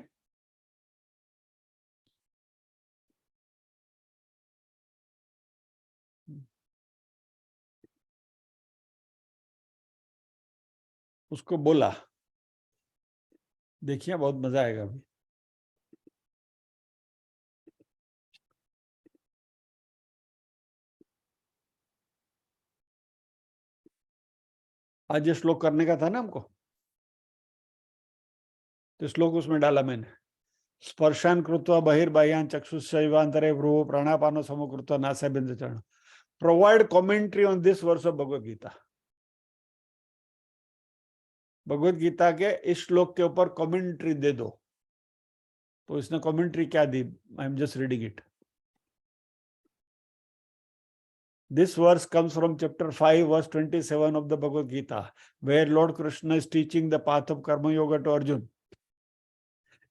उसको बोला, देखिए बहुत मजा आएगा अभी। आज ये श्लोक करने का था ना हमको, तो श्लोक उसमें डाला मैंने, स्पर्शान कृत्वा बहिर्बाह्यान चक्षुषैवांतरे भ्रुवो प्राणापानो समो कृत्वा नासाबिंद चरण। Provide commentary on this verse of Bhagavad Gita. Bhagavad Gita के इस श्लोक के ऊपर कमेंट्री दे दो। तो इसने कमेंट्री क्या दी, I am just reading it. This verse comes from chapter 5 verse 27 of the Bhagavad Gita, where Lord Krishna is teaching the path of karma yoga to Arjun.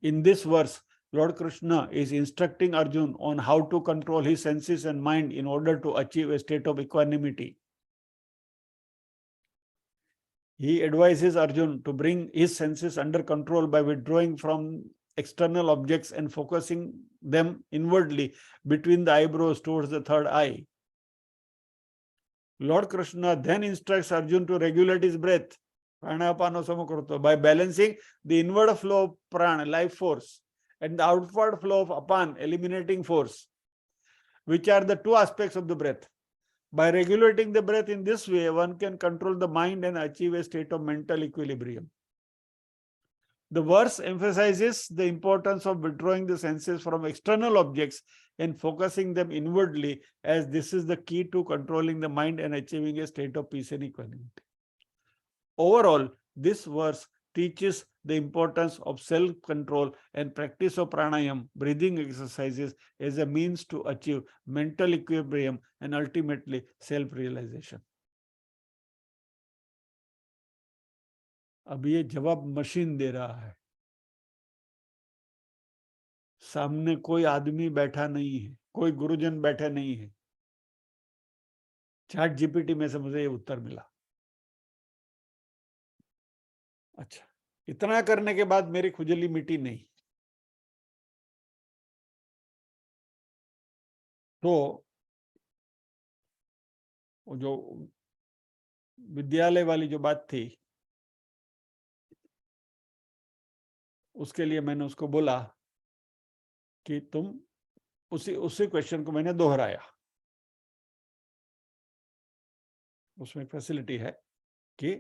In this verse, Lord Krishna is instructing Arjun on how to control his senses and mind in order to achieve a state of equanimity. He advises Arjun to bring his senses under control by withdrawing from external objects and focusing them inwardly between the eyebrows towards the third eye. Lord Krishna then instructs Arjun to regulate his breath by balancing the inward flow of prana, life force, and the outward flow of apan, eliminating force, which are the two aspects of the breath. By regulating the breath in this way, one can control the mind and achieve a state of mental equilibrium. The verse emphasizes the importance of withdrawing the senses from external objects and focusing them inwardly, as this is the key to controlling the mind and achieving a state of peace and equanimity. Overall, this verse teaches the importance of self-control and practice of pranayam, breathing exercises, as a means to achieve mental equilibrium and ultimately self-realization. अब ये जवाब machine दे रहा है, सामने कोई आदमी बैठा नहीं है, कोई गुरुजन बैठे नहीं है। चैट जीपीटी में से मुझे ये उत्तर मिला। अच्छा, इतना करने के बाद मेरी खुजली मिटी नहीं। तो वो जो विद्यालय वाली जो बात थी, उसके लिए मैंने उसको बोला कि तुम उसी उसी क्वेश्चन को मैंने दोहराया। उसमें फैसिलिटी है कि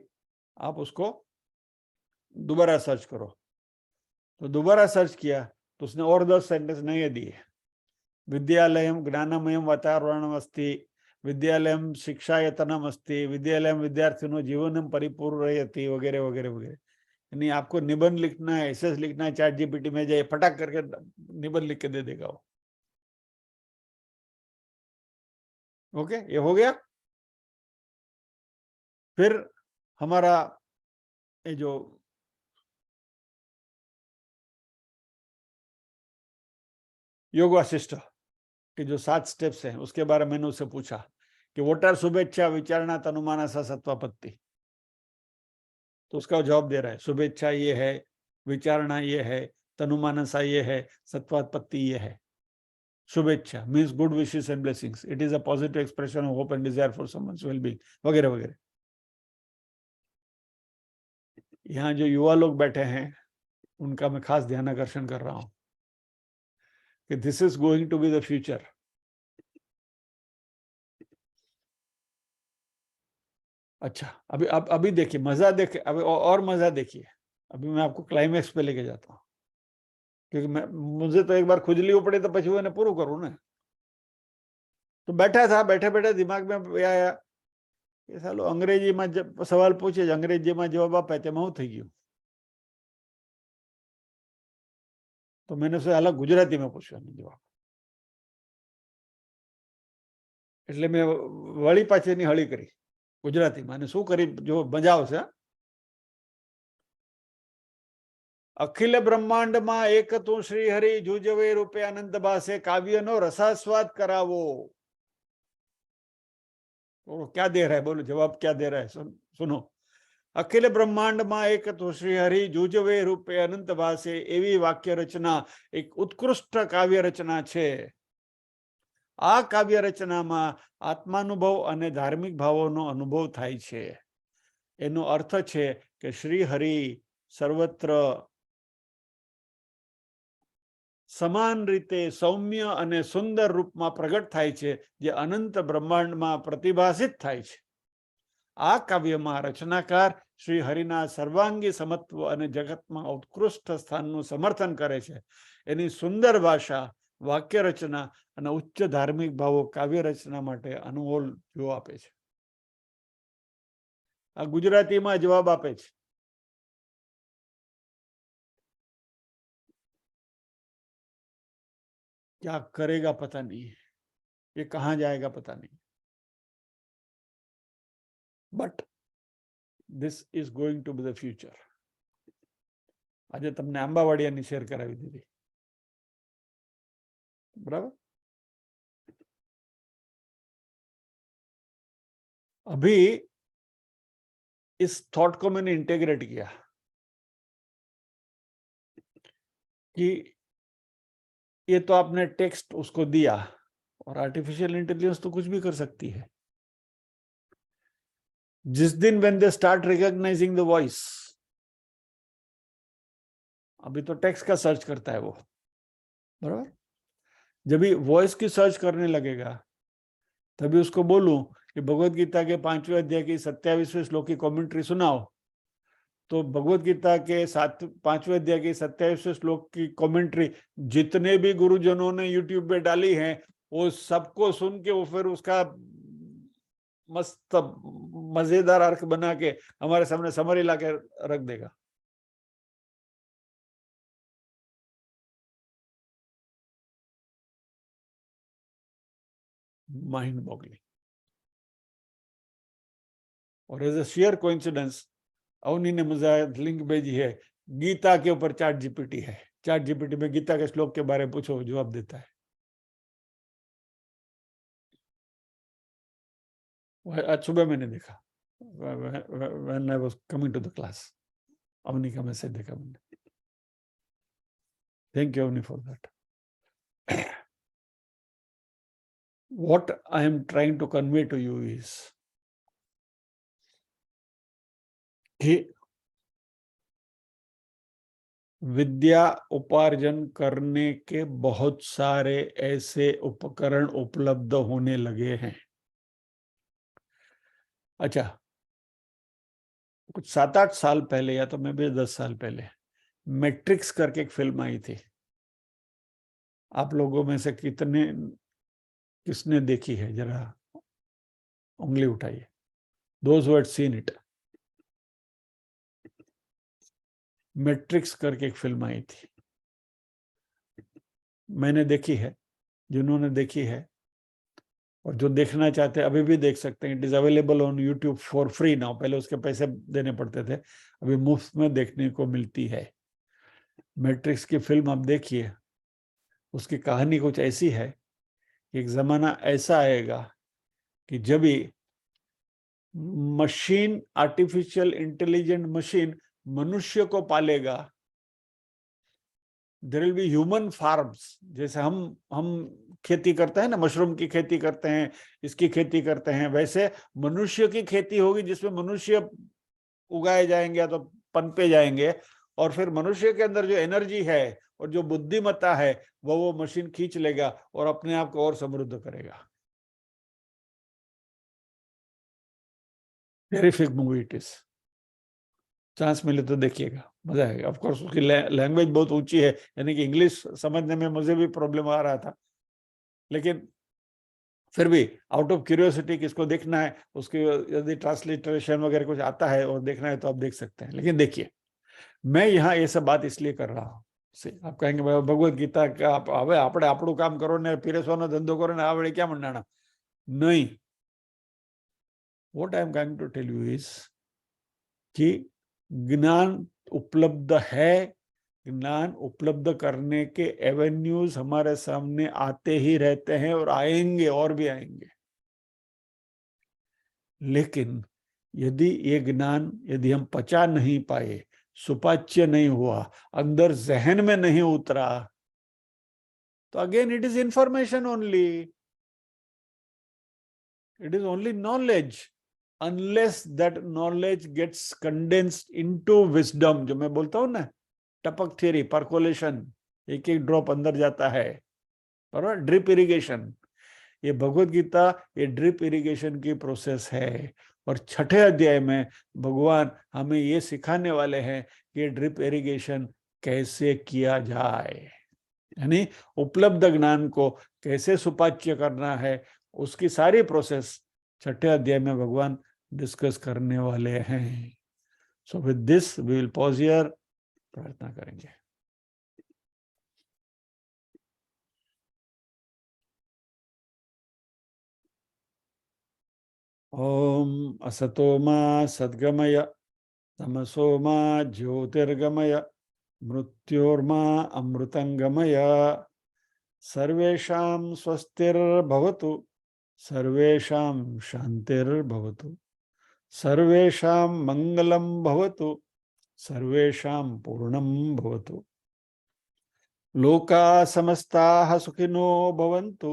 आप उसको दोबारा सर्च करो। तो दोबारा सर्च किया तो उसने और 10 सेंटेंस नए दिए। विद्यालयं ज्ञानमयं वातावरणम् अस्ति, विद्यालयं शिक्षायतनम् अस्ति, विद्यालयं विद्यार्थिनों जीवनं परिपूरयति, वगैरह वगैरह वगैरह। यानी आपको निबंध लिखना है, एसेस लिखना है, चैट जीपीटी में जाइए, फटाक करके निबंध लिख के दे देगा वो। ओके, ये हो गया। फिर हमारा ये जो योग वासिष्ठ के जो 7 स्टेप्स हैं, उसके बारे में मैंने उससे पूछा कि व्हाट आर शुभेच्छा, विचारणा, तनुमानसा, सत्वापत्ति। तो उसका जवाब दे रहा है, शुभेच्छा ये है, विचारणा ये है, तनुमानसा ये है, सत्वापत्ति ये है। शुभेच्छा means good wishes and blessings, it is a positive expression of hope and desire for someone's wellbeing, वगैरह वगैरह। यहाँ जो युवा लोग बैठे हैं उनका मैं खास ध्यान आकर्षण कर रहा हूं कि this is going to be the future. अच्छा, अभी देखिए मजा, देखिए अभी और मजा देखिए। अभी मैं आपको क्लाइमैक्स पे लेके जाता हूँ, क्योंकि मुझे तो एक बार खुजली उपड़े तो पछुए ने पूરું करूँ ना। तो बैठा था, बैठे बैठे दिमाग में आया कि सालो अंग्रेजी में जब सवाल पूछे, अंग्रेजी में जवाब आपे तेમાં હું થઈ ગયું। तो मैंने उसे अलग गुजराती में पूछा जवाब। એટલે મેં વળી પાછળની હળી કરી ગુજરાતીમાં, અને શું કરી જો મજા આવશે। અખિલ બ્રહ્માંડમાં એક તું શ્રી હરિ, જુજવે રૂપે અનંત ભાસે, કાવ્યનો રસાસ્વાદ કરાવો। तो क्या दे रहा है, बोलो जवाब क्या दे रहा है, सुनो। अखिल ब्रह्मांड में एक तो श्री हरि, जूजवे रूपे अनंत भासे, एवी वाक्य रचना एक उत्कृष्ट काव्य रचना छे। आ काव्य रचना में आत्मानुभव अने धार्मिक भावों अनुभव थाय छे। एनो अर्थ छे कि श्री हरि सर्वत्र समान रीते सौम्य अने सुंदर रूप में प्रगट थाय छे, जे अनंत ब्रह्मांड में प्रतिभासित थाय छे। आ काव्य में रचनाकार श्री हरिना सर्वांगी समत्व अने जगत में उत्कृष्ट स्थान समर्थन करे छे। एनी सुंदर भाषा, वाक्य रचना अने उच्च धार्मिक भावो काव्य रचना माटे अनमोल जो आपे छे। आ गुजराती में जवाब आपे छे। क्या करेगा पता नहीं, ये कहाँ जाएगा पता नहीं, but this is going to be the future. आज तमने आंबावाड़ियानी शेर करावी दीधी, बराबर। अभी इस थॉट को मैंने इंटीग्रेट किया कि ये तो आपने टेक्स्ट उसको दिया, और आर्टिफिशियल इंटेलिजेंस तो कुछ भी कर सकती है। जिस दिन when they start recognising the voice, अभी तो टेक्स्ट का सर्च करता है वो, बराबर। जब भी वॉइस की सर्च करने लगेगा तभी उसको बोलूं कि भगवत गीता के 5वें अध्याय की 27वें श्लोक की कमेंट्री सुनाओ, तो भगवत गीता के 5वें अध्याय की 27वें श्लोक की कमेंट्री जितने भी गुरुजनों ने यूट्यूब पे डाली है, वो सबको सुन के वो फिर उसका मस्त मजेदार अर्थ बना के हमारे सामने समरी ला के रख देगा। Mind boggling. और as a sheer coincidence, Avni ने मुझे लिंक भेजी है, गीता के ऊपर चैट जीपीटी है। चैट जीपीटी में गीता के श्लोक के बारे में पूछो, जवाब देता है। आज सुबह मैंने देखा, when I was coming to the class। Avani का मैसेज देखा मैंने. Thank you, Avni, for that. What I am trying to convey to you is कि विद्या उपार्जन करने के बहुत सारे ऐसे उपकरण उपलब्ध होने लगे हैं. अच्छा, कुछ 7-8 साल पहले या तो मैं भी 10 साल पहले मैट्रिक्स करके एक फिल्म आई थी. आप लोगों में से किसने देखी है? जरा उंगली उठाइए. Those who had seen it. Matrix करके एक फिल्म आई थी, मैंने देखी है. जिन्होंने देखी है और जो देखना चाहते हैं अभी भी देख सकते हैं. It is available on YouTube for free now. पहले उसके पैसे देने पड़ते थे, अभी मुफ्त में देखने को मिलती है. मैट्रिक्स की फिल्म आप देखिए. उसकी कहानी कुछ ऐसी है कि एक जमाना ऐसा आएगा कि जब भी मशीन, आर्टिफिशियल इंटेलिजेंट मशीन मनुष्य को पालेगा. There will be human farms. जैसे हम खेती करते हैं ना, मशरूम की खेती करते हैं, इसकी खेती करते हैं, वैसे मनुष्य की खेती होगी जिसमें मनुष्य उगाए जाएंगे या तो पनपे जाएंगे. और फिर मनुष्य के अंदर जो एनर्जी है और जो बुद्धिमत्ता है वो मशीन खींच लेगा और अपने आप को और समृद्ध करेगा. Terrific movie it is. Chance मिले तो देखिएगा, मजा आएगा. ऑफ कोर्स उसकी लैंग्वेज बहुत ऊंची है, यानी कि इंग्लिश समझने में मुझे भी प्रॉब्लम आ रहा था, लेकिन फिर भी आउट ऑफ क्यूरियोसिटी किसको देखना है, उसकी यदि ट्रांसलेटरेशन वगैरह कुछ आता है और देखना है तो आप देख सकते हैं. लेकिन देखिए, मैं यहाँ ये सब बात इसलिए कर रहा हूँ. आप कहेंगे भगवत गीता का હવે આપણે આપણું કામ કરો ને પીરસવાનો ધંધો કરો ને આવડે क्या મંડાણા. नहीं, what I am going to tell you is कि ज्ञान उपलब्ध है. ज्ञान उपलब्ध करने के एवेन्यूज हमारे सामने आते ही रहते हैं और आएंगे और भी आएंगे. लेकिन यदि ये ज्ञान यदि हम पचा नहीं पाए, सुपाच्य नहीं हुआ, अंदर जहन में नहीं उतरा, तो again it is information only. It is only knowledge. Unless that knowledge gets condensed into wisdom, जो मैं बोलता हूं ना, टपक थ्योरी, परकोलेशन, एक एक ड्रॉप अंदर जाता है, बराबर. ड्रिप इरिगेशन, ये भगवत गीता ये ड्रिप इरिगेशन की प्रोसेस है. और 6ठे अध्याय में भगवान हमें ये सिखाने वाले हैं कि ड्रिप इरिगेशन कैसे किया जाए, यानी उपलब्ध ज्ञान को कैसे सुपाच्य करना है, उसकी सारी प्रोसेस 6ठे अध्याय में भगवान डिस्कस करने वाले हैं. So with this we will pause here. प्रार्थना करेंगे. ओम असतो मा सद्गमय, तमसो मा ज्योतिर्गमय, मृत्योर्मा अमृतंगमय. सर्वेषां स्वस्तिर्भवतु, सर्वेषां शांतिर्भवतु, सर्वेषां मंगलं भवतु, सर्वेषां पूर्णं भवतु. लोका समस्ताः सुखिनो भवन्तु,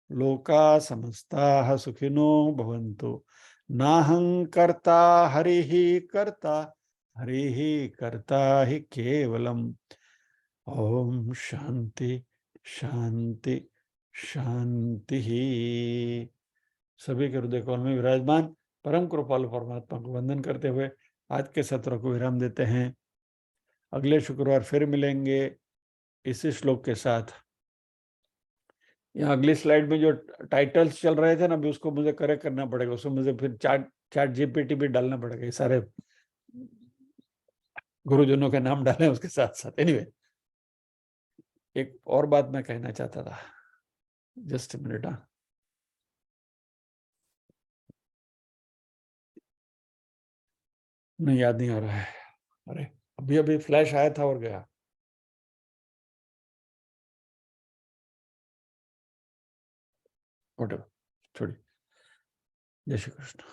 लोका समस्ताः सुखिनो भवन्तु. नाहं कर्ता हरिः कर्ता, हरिः कर्ता हि केवलम्. ओम शांति शांति शांति. सभी के हृदय कमल में विराजमान परम कृपालु परमात्मा को वंदन करते हुए आज के सत्र को विराम देते हैं. अगले शुक्रवार फिर मिलेंगे इसी श्लोक के साथ. यहाँ अगली स्लाइड में जो टाइटल्स चल रहे थे ना, अभी उसको मुझे करेक्ट करना पड़ेगा. उसमें मुझे फिर चैट जीपीटी भी डालना पड़ेगा. ये सारे गुरुजनों के नाम डाले उसके साथ साथ. एनीवे, एक और बात मैं कहना चाहता था. Just minute. हाँ, नहीं, याद नहीं आ रहा है. अरे अभी अभी फ्लैश आया था और गया. छोड़िए. जय श्री कृष्ण.